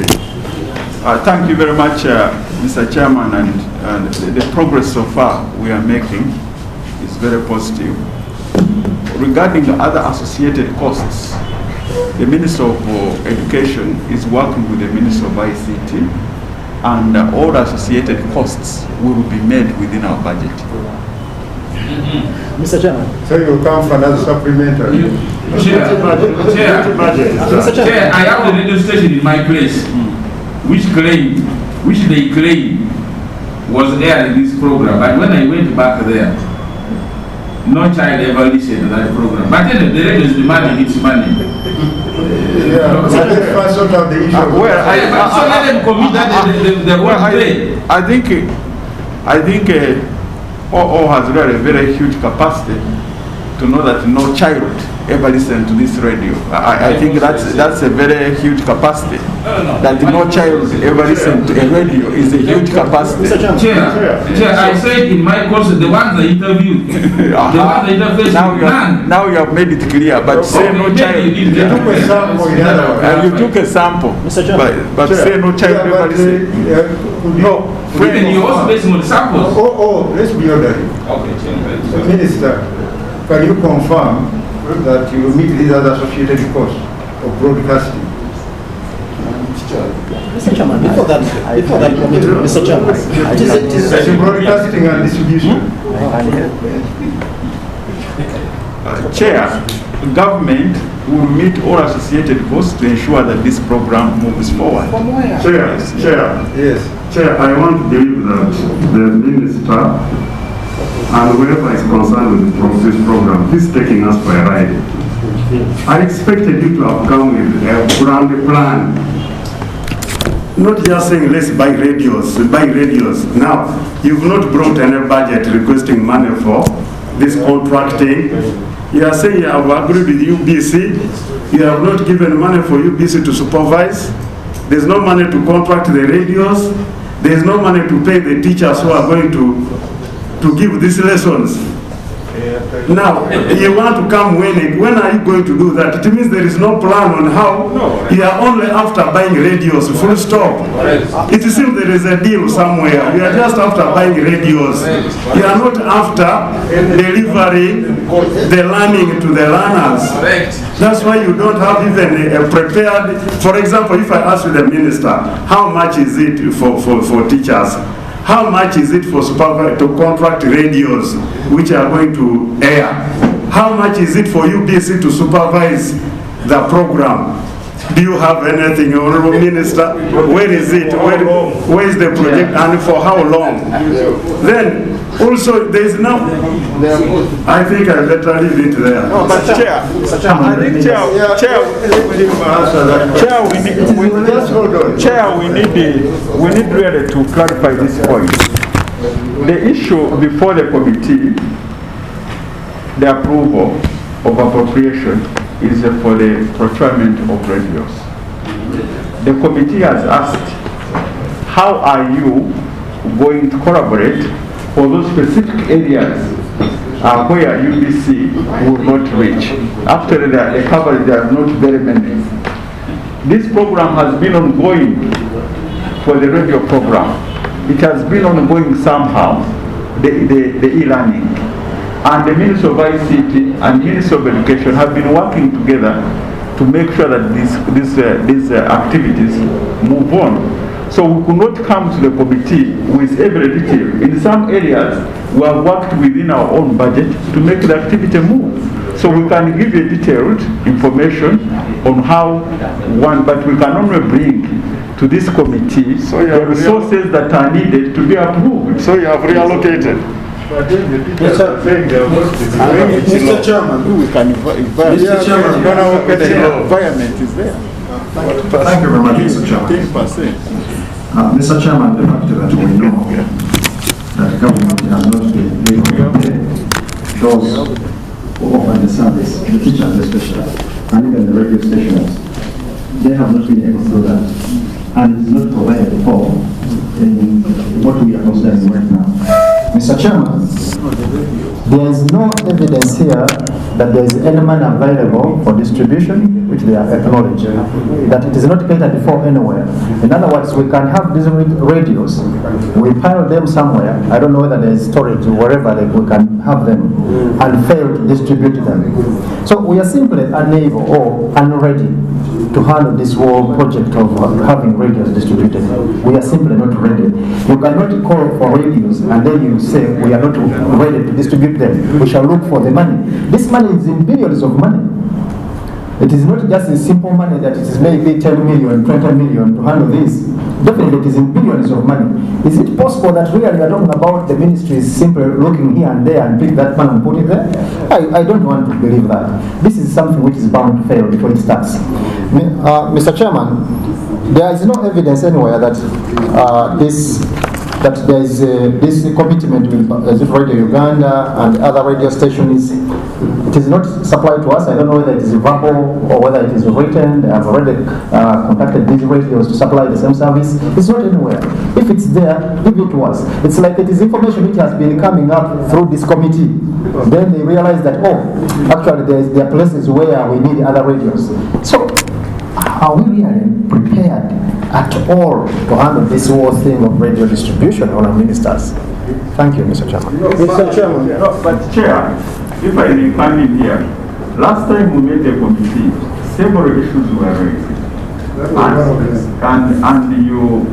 S10: Thank you very much, Mr. Chairman, and the progress so far we are making is very positive. Regarding the other associated costs, the Minister of Education is working with the Minister of ICT, and all associated costs will be made within our budget.
S7: Mr. Chairman.
S5: So you come for another supplementary?
S1: Chair, I have the radio station in my place, which they claim was airing this program. But when I went back there, no child ever listened to that program. But then the radio is demanding its money.
S5: Yeah, so let's sort out the issue.
S1: So let them commit the wrong way.
S10: I think OO has really a very huge capacity to know that no child ever listened to this radio. I think that's a very huge capacity. That no child ever listened to a radio is a huge capacity.
S1: Chair, I said in my course, the ones I interviewed, the ones I interviewed,
S10: now you have made it clear, but say no child.
S5: You took a sample.
S10: You took a sample, but say no child ever listened.
S5: No.
S1: Even you also based on samples.
S5: Let's be orderly.
S1: Okay,
S5: Minister, can you confirm that you will meet these other associated costs of broadcasting?
S7: Mr. Chairman, before that, Mr. Chairman,
S5: As in broadcasting and distribution.
S10: Chair, government will meet all associated costs to ensure that this program moves forward.
S9: Chair,
S5: Yes.
S9: Chair, I want to believe that the minister and whoever is concerned with this program is taking us for a ride. I expected you to have come with a plan. Not just saying let's buy radios. Now, you've not brought any budget requesting money for this contracting. You are saying you have agreed with UBC. You have not given money for UBC to supervise. There's no money to contract the radios. There's no money to pay the teachers who are going to give these lessons. Now, you want to come when are you going to do that? It means there is no plan on how. You are only after buying radios, full stop. It seems there is a deal somewhere. You are just after buying radios. You are not after delivering the learning to the learners. That's why you don't have even a prepared. For example, if I ask you, the minister, how much is it for teachers? How much is it for to contract radios which are going to air? How much is it for UBC to supervise the program? Do you have anything, Honorable Minister? Where is it? Where is the project and for how long? Then also there is no. I think I better leave it there.
S10: No, but Chair, I think Chair, we need really to clarify this point. The issue before the committee, the approval of appropriation is for the procurement of radios. The committee has asked, how are you going to collaborate for those specific areas where UBC will not reach? After the coverage, there are not very many. This program has been ongoing for the radio program. It has been ongoing somehow, the e-learning. And the Ministry of ICT and Ministry of Education have been working together to make sure that these activities move on. So we could not come to the committee with every detail. In some areas, we have worked within our own budget to make the activity move. So we can give you detailed information on how one, but we can only bring to this committee the resources that are needed to be approved.
S9: So you have reallocated.
S3: Mr. Chairman,
S10: Mr. Chairman, the environment is there.
S7: Thank you very much, Mr. Chairman.
S10: 10%.
S7: Mr. Chairman, the fact that we know that the government has not been able to pay those who offer the service, the teachers especially, and even the radio stations, they have not been able to do that. And it is not provided for in what we are considering right now. Mr. Chairman, there is no evidence here that there is any money available for distribution, which they are acknowledging, that it is not catered for anywhere. In other words, we can have these radios, we pile them somewhere, I don't know whether there is storage or wherever we can have them, and fail to distribute them. So we are simply unable or unready to handle this whole project of having radios distributed. We are simply not ready. You cannot call for radios and then you say we are not ready to distribute them. We shall look for the money. This money is in billions of money. It is not just a simple money that it is maybe 10 million, 20 million to handle this. Definitely it is in billions of money. Is it possible that really we are talking about the ministry is simply looking here and there and pick that money and put it there? I don't want to believe that. This is something which is bound to fail before it starts. Mr. Chairman, there is no evidence anywhere that that there is this commitment with Radio Uganda and other radio stations. It is not supplied to us. I don't know whether it is verbal or whether it is written. They have already contacted these radios to supply the same service. It's not anywhere. If it's there, give it to us. It's like it is information which has been coming up through this committee. Then they realize that, oh, actually there are places where we need other radios. So, are we really prepared at all to handle this whole thing of radio distribution on our ministers? Thank you, Mr. Chairman.
S10: Mr. Chairman. But Chair, if I may come in here, last time we made a committee, several issues were raised. And you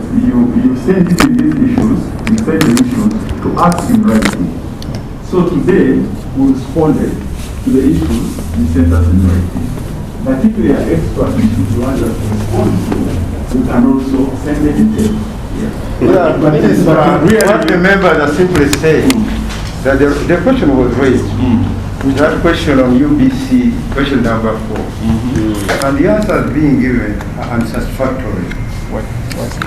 S10: sent in these issues, you sent the issues to us in writing. So today, we responded to the issues you sent us in writing. But if we are expert issues you want us to respond to, we can also send the details.
S5: Yeah, but what the members are simply saying, that the question was raised. We had question on UBC, question number 4. And the answers being given are unsatisfactory.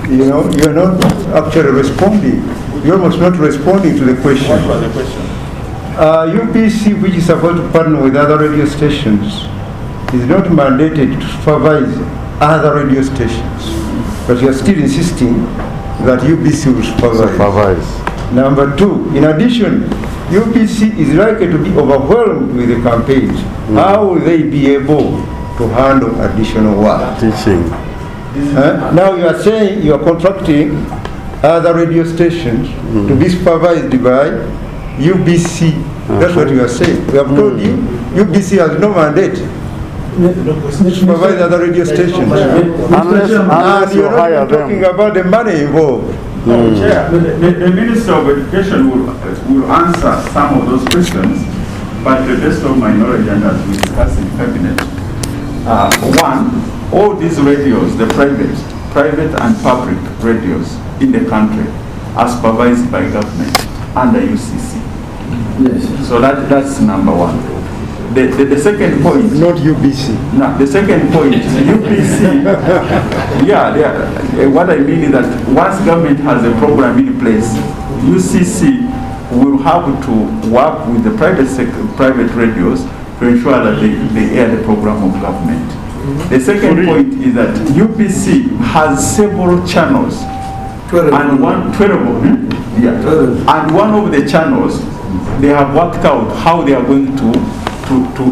S5: You know, you're not actually responding. You're almost not responding to the question.
S10: What was the question?
S5: UBC, which is supposed to partner with other radio stations, is not mandated to supervise other radio stations. But you're still insisting that UBC will supervise. Number 2, in addition, UBC is likely to be overwhelmed with the campaigns. How will they be able to handle additional work?
S3: Teaching.
S5: Now you are saying you are contracting other radio stations to be supervised by UBC. That's what you are saying. We have told you UBC has no mandate to supervise other radio stations.
S2: Unless you
S5: you're
S2: hire
S5: not
S2: them.
S5: talking about the money involved.
S10: Chair, the Minister of Education will answer some of those questions, but to the best of my knowledge and as we discussed in Cabinet, one, all these radios, the private and public radios in the country are supervised by government under UCC.
S3: Yes.
S10: So that's number one. The second point.
S5: Not UBC.
S10: No, the second point, UBC, what I mean is that once government has a program in place, UCC will have to work with the private radios to ensure that they air the program of government. The second point is that UBC has several channels, and one of the channels, they have worked out how they are going to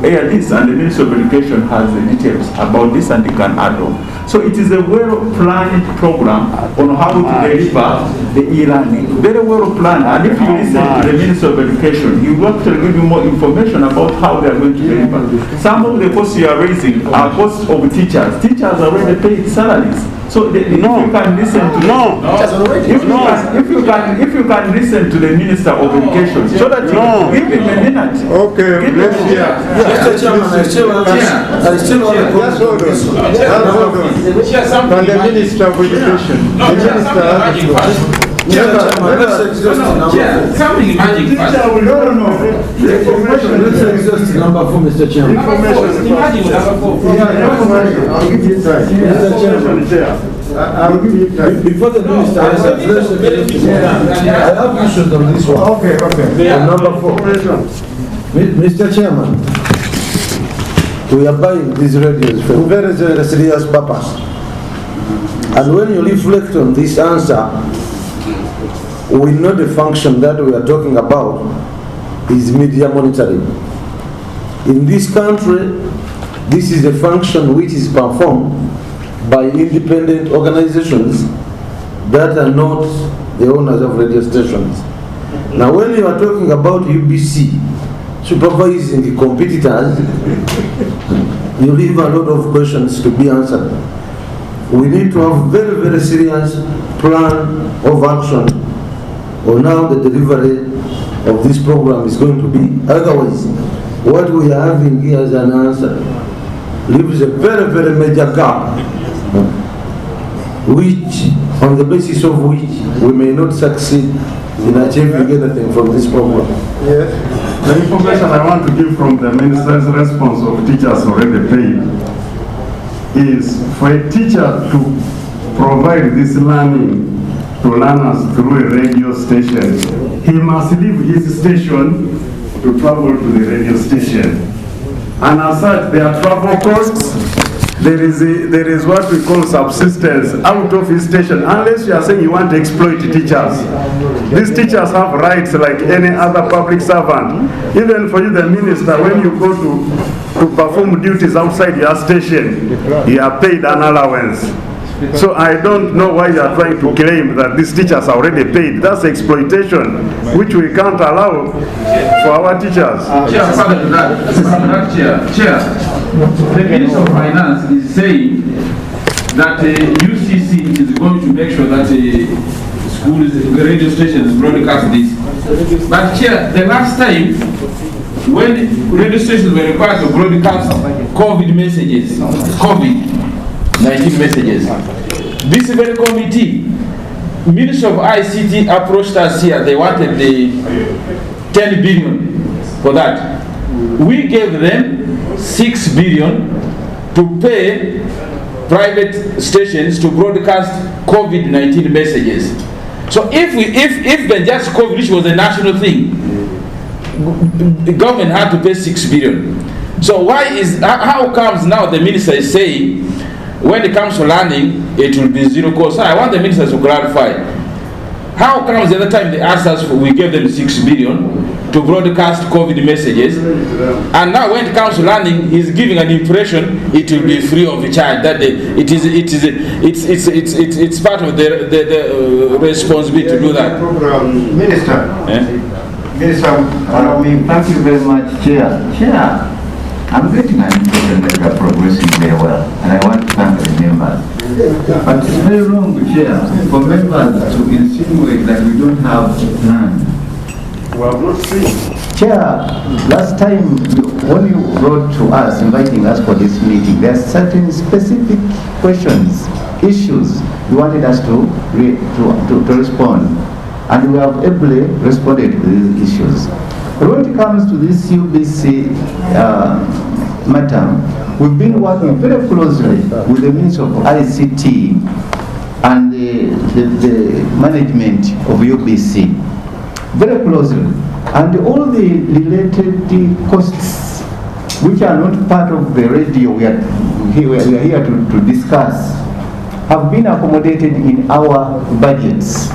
S10: air this, and the Ministry of Education has the details about this and they can add on. So it is a well-planned program on how to deliver the e-learning. Very well-planned, and if you listen to the Ministry of Education, he will actually give you more information about how they are going to deliver. Some of the costs you are raising are costs of teachers. Teachers are already paid salaries. So if you can listen to if you can listen to the Minister of Education, so that you give him a minute.
S5: Okay, let's hear.
S3: Mr. Chairman, I still want to
S5: From the Minister of Education. The Minister has to
S1: Something magic.
S5: No. The information.
S3: Let's exhaust number 4, Mr. Chairman.
S5: I'll give you time.
S3: Mr. Chairman,
S5: I'll give you time.
S3: before the minister answers, I have issues on this one.
S5: Okay.
S3: On number 4. Mr. Chairman, we are buying these radios for very, very serious purpose. And when you reflect on this answer, we know the function that we are talking about is media monitoring. In this country, this is a function which is performed by independent organizations that are not the owners of radio stations. Now, when you are talking about UBC supervising the competitors, you leave a lot of questions to be answered. We need to have very, very serious plan of action on how the delivery of this program is going to be. Otherwise, what we are having here as an answer leaves a very, very major gap, which, on the basis of which, we may not succeed in achieving anything from this program.
S7: Yes. The information I want to give from the minister's response of teachers already paid is for a teacher to provide this learning to learners through a radio station, he must leave his station to travel to the radio station. And as such, there are travel costs. There is what we call subsistence out of his station, unless you are saying you want to exploit teachers. These teachers have rights like any other public servant. Even for you, the minister, when you go to perform duties outside your station, you are paid an allowance. So I don't know why you are trying to claim that these teachers are already paid. That's exploitation, which we can't allow for our teachers.
S1: Chair, further to that, Chair, the Minister of Finance is saying that UCC is going to make sure that schools, the radio stations broadcast this. But Chair, the last time when radio stations were required to broadcast COVID messages, COVID-19 messages, this very committee, Ministry of ICT approached us here. They wanted the 10 billion for that. We gave them 6 billion to pay private stations to broadcast COVID-19 messages. So if the just COVID, which was a national thing, the government had to pay 6 billion. So how comes now the minister is saying when it comes to learning, it will be zero cost? So I want the ministers to clarify. How comes the other time they asked us, we gave them 6 billion to broadcast COVID messages, and now when it comes to learning, he's giving an impression it will be free of charge. That it's part of the responsibility to do that.
S5: Minister, Minister, allow me.
S6: Thank you very much, Chair. I'm getting an impression that we are progressing very well, and I want to thank the members. But it's very wrong, Chair, for members to insinuate that we don't have none.
S7: Well, not seen.
S6: Chair, last time when you wrote to us, inviting us for this meeting, there are certain specific questions, issues you wanted us to respond, and we have ably responded to these issues. But when it comes to this UBC matter, we've been working very closely with the Ministry of ICT and the management of UBC, very closely. And all the related costs, which are not part of the radio we are here to discuss, have been accommodated in our budgets.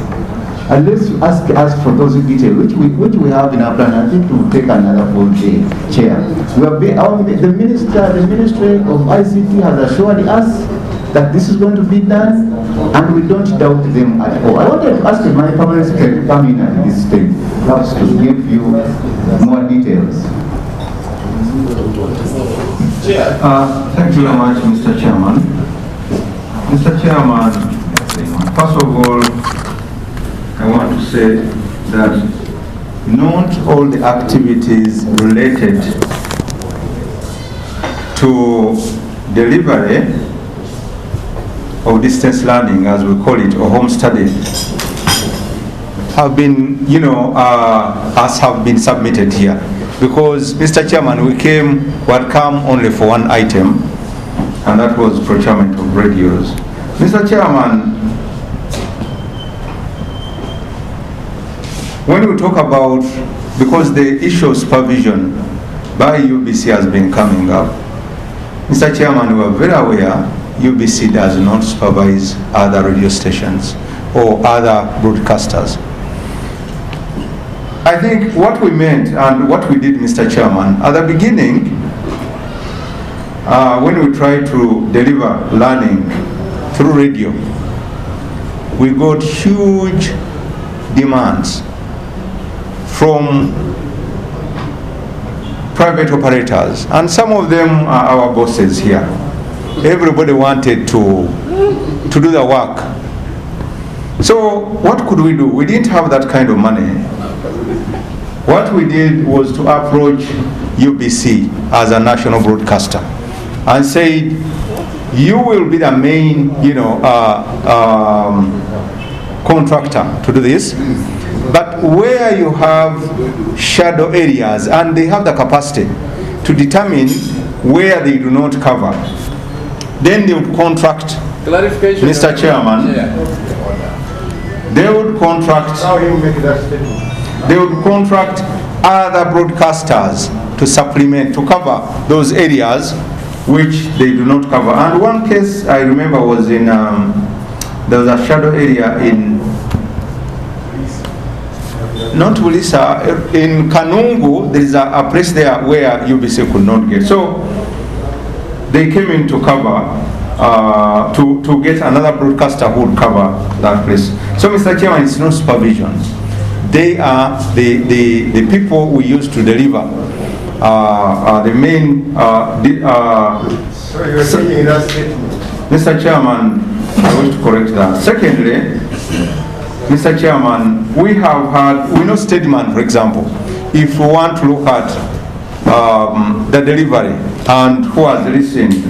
S6: Unless you ask us for those details, which we have in our plan, I think we'll take another full day, Chair. The Ministry of ICT has assured us that this is going to be done, and we don't doubt them at all. I wanted to ask my permanent secretary to come in at this stage, perhaps to give you more details.
S4: Thank you very much, Mr. Chairman. Mr. Chairman, first of all, I want to say that not all the activities related to delivery of distance learning, as we call it, or home study, have been, have been submitted here. Because, Mr. Chairman, we had come only for one item, and that was procurement of radios. Mr. Chairman, when we talk about, because the issue of supervision by UBC has been coming up, Mr. Chairman, we are very aware UBC does not supervise other radio stations or other broadcasters. I think what we meant and what we did, Mr. Chairman, at the beginning, when we tried to deliver learning through radio, we got huge demands from private operators, and some of them are our bosses here. Everybody wanted to do the work. So what could we do? We didn't have that kind of money. What we did was to approach UBC as a national broadcaster and said, you will be the main, contractor to do this. But where you have shadow areas and they have the capacity to determine where they do not cover, then they would contract, Mr. Chairman, they would contract other broadcasters to supplement, to cover those areas which they do not cover. And one case I remember was in, there was a shadow area in, not Ulisa, in Kanungu, there is a place there where UBC could not get. So they came in to cover, to get another broadcaster who would cover that place. So Mr. Chairman, it's no supervision. They are the people we use to deliver the main.
S5: So you're taking that statement.
S4: Mr. Chairman, I wish to correct that. Secondly, Mr. Chairman, we have had, we know Steadman, for example, if we want to look at the delivery and who has listened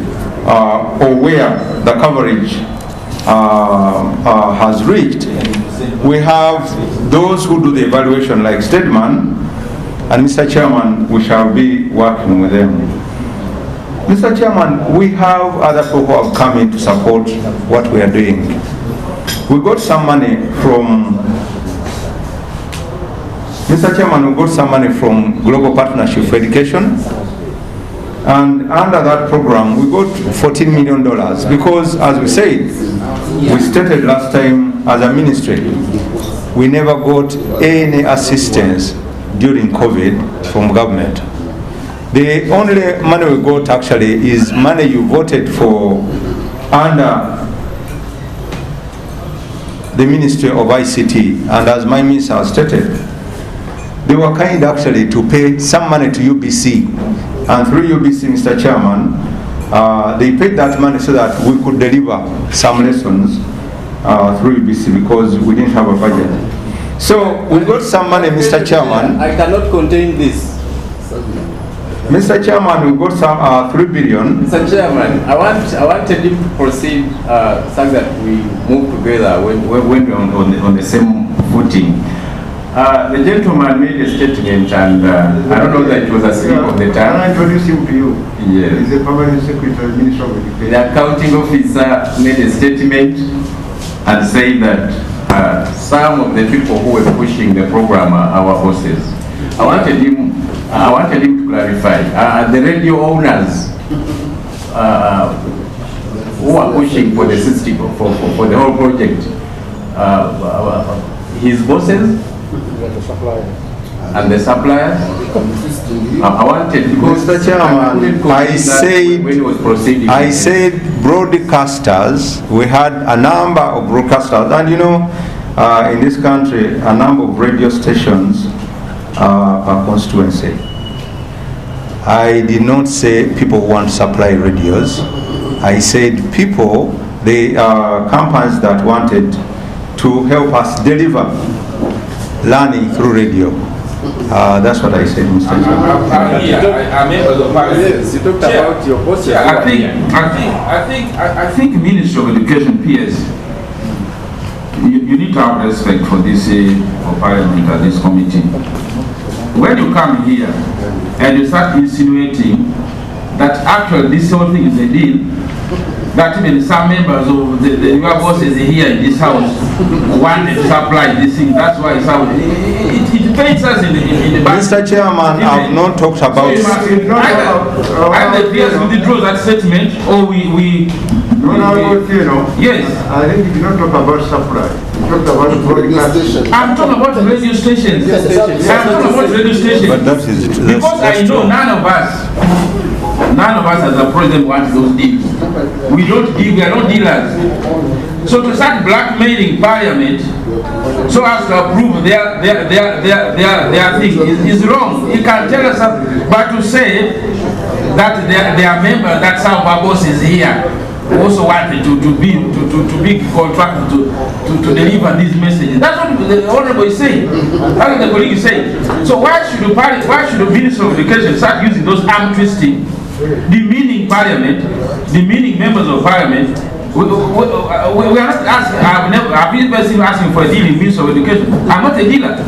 S4: or where the coverage has reached, we have those who do the evaluation like Steadman, and Mr. Chairman, we shall be working with them. Mr. Chairman, we have other people who have come in to support what we are doing. We got some money from, Mr. Chairman, we got some money from Global Partnership for Education, and under that program we got $14 million because, as we said, we stated last time as a ministry, we never got any assistance during COVID from government. The only money we got actually is money you voted for under the Ministry of ICT, and as my minister has stated, they were kind actually to pay some money to UBC, and through UBC, Mr. Chairman, they paid that money so that we could deliver some lessons through UBC because we didn't have a budget. So we got some money, Mr. Chairman.
S6: I cannot contain this.
S4: Mr. Chairman, we got some 3 billion.
S6: Mr. Chairman, I wanted you to proceed so that we move together when we're on the same footing. The gentleman made a statement, and I don't know that it was a slip of the tongue.
S5: Can I introduce him to you?
S6: Yes.
S5: He's the permanent secretary, Minister of Education.
S6: The accounting officer made a statement and said that some of the people who were pushing the program are our bosses. I wanted him to clarify. The radio owners who are pushing for the system, for the whole project, his bosses and the suppliers. I wanted, because
S4: Mr. Chairman, I said broadcasters. We had a number of broadcasters, and in this country, a number of radio stations per constituency. I did not say people who want to supply radios. I said people, the companies that wanted to help us deliver learning through radio. That's what I said, Mr. Chairman.
S6: You talked about your bosses.
S1: I think Ministry of Education, PS, you need to have respect for this for Parliament and this committee. When you come here and you start insinuating that actually this whole thing is a deal, that even some members of the your bosses here in this house wanted to supply this thing, that's why it paints us in the back.
S4: Mr. Chairman, I have not talked about...
S1: Either PS withdraw that statement, or we yes.
S5: I think you did not talk about supply. You talked about broadcasting.
S1: I'm talking about radio stations. I'm talking about radio stations.
S4: But that is it.
S1: Because I know none of us as a president want those deals. We don't deal, we are not dealers. So to start blackmailing Parliament so as to approve their thing is wrong. You can tell us, but to say that their members, that some of our bosses here also wanted to be contracted to deliver these messages. That's what the Honorable is saying. That's what the colleague is saying. So why should the Minister of Education start using those arm twisting demeaning parliament, demeaning members of parliament. We are not asking, I've never seen asking for a deal in means of education. I'm not a dealer.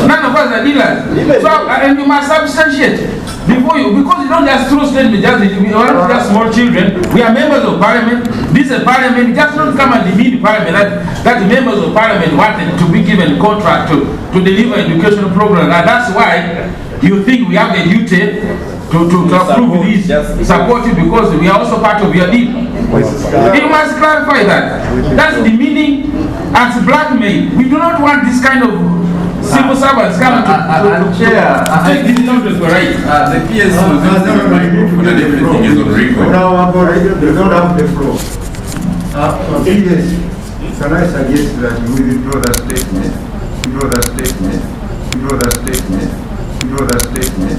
S1: None of us are dealers. So, and you must substantiate before you, because you don't just throw statements, we are not just small children. We are members of parliament. This is parliament. Just don't come and demean parliament that the members of parliament wanted to be given contract to deliver educational programs. And that's why you think we have a duty to approve these, support it, because we are also part of your deal. You must clarify that. That's the meaning as blackmail. We do not want this kind of civil servants coming to
S11: Chair,
S1: take these numbers for right.
S11: The PS was not everything is on record.
S5: Now, you don't have the floor. Yes, can I suggest that you withdraw that statement, withdraw that statement, withdraw that statement, withdraw that statement,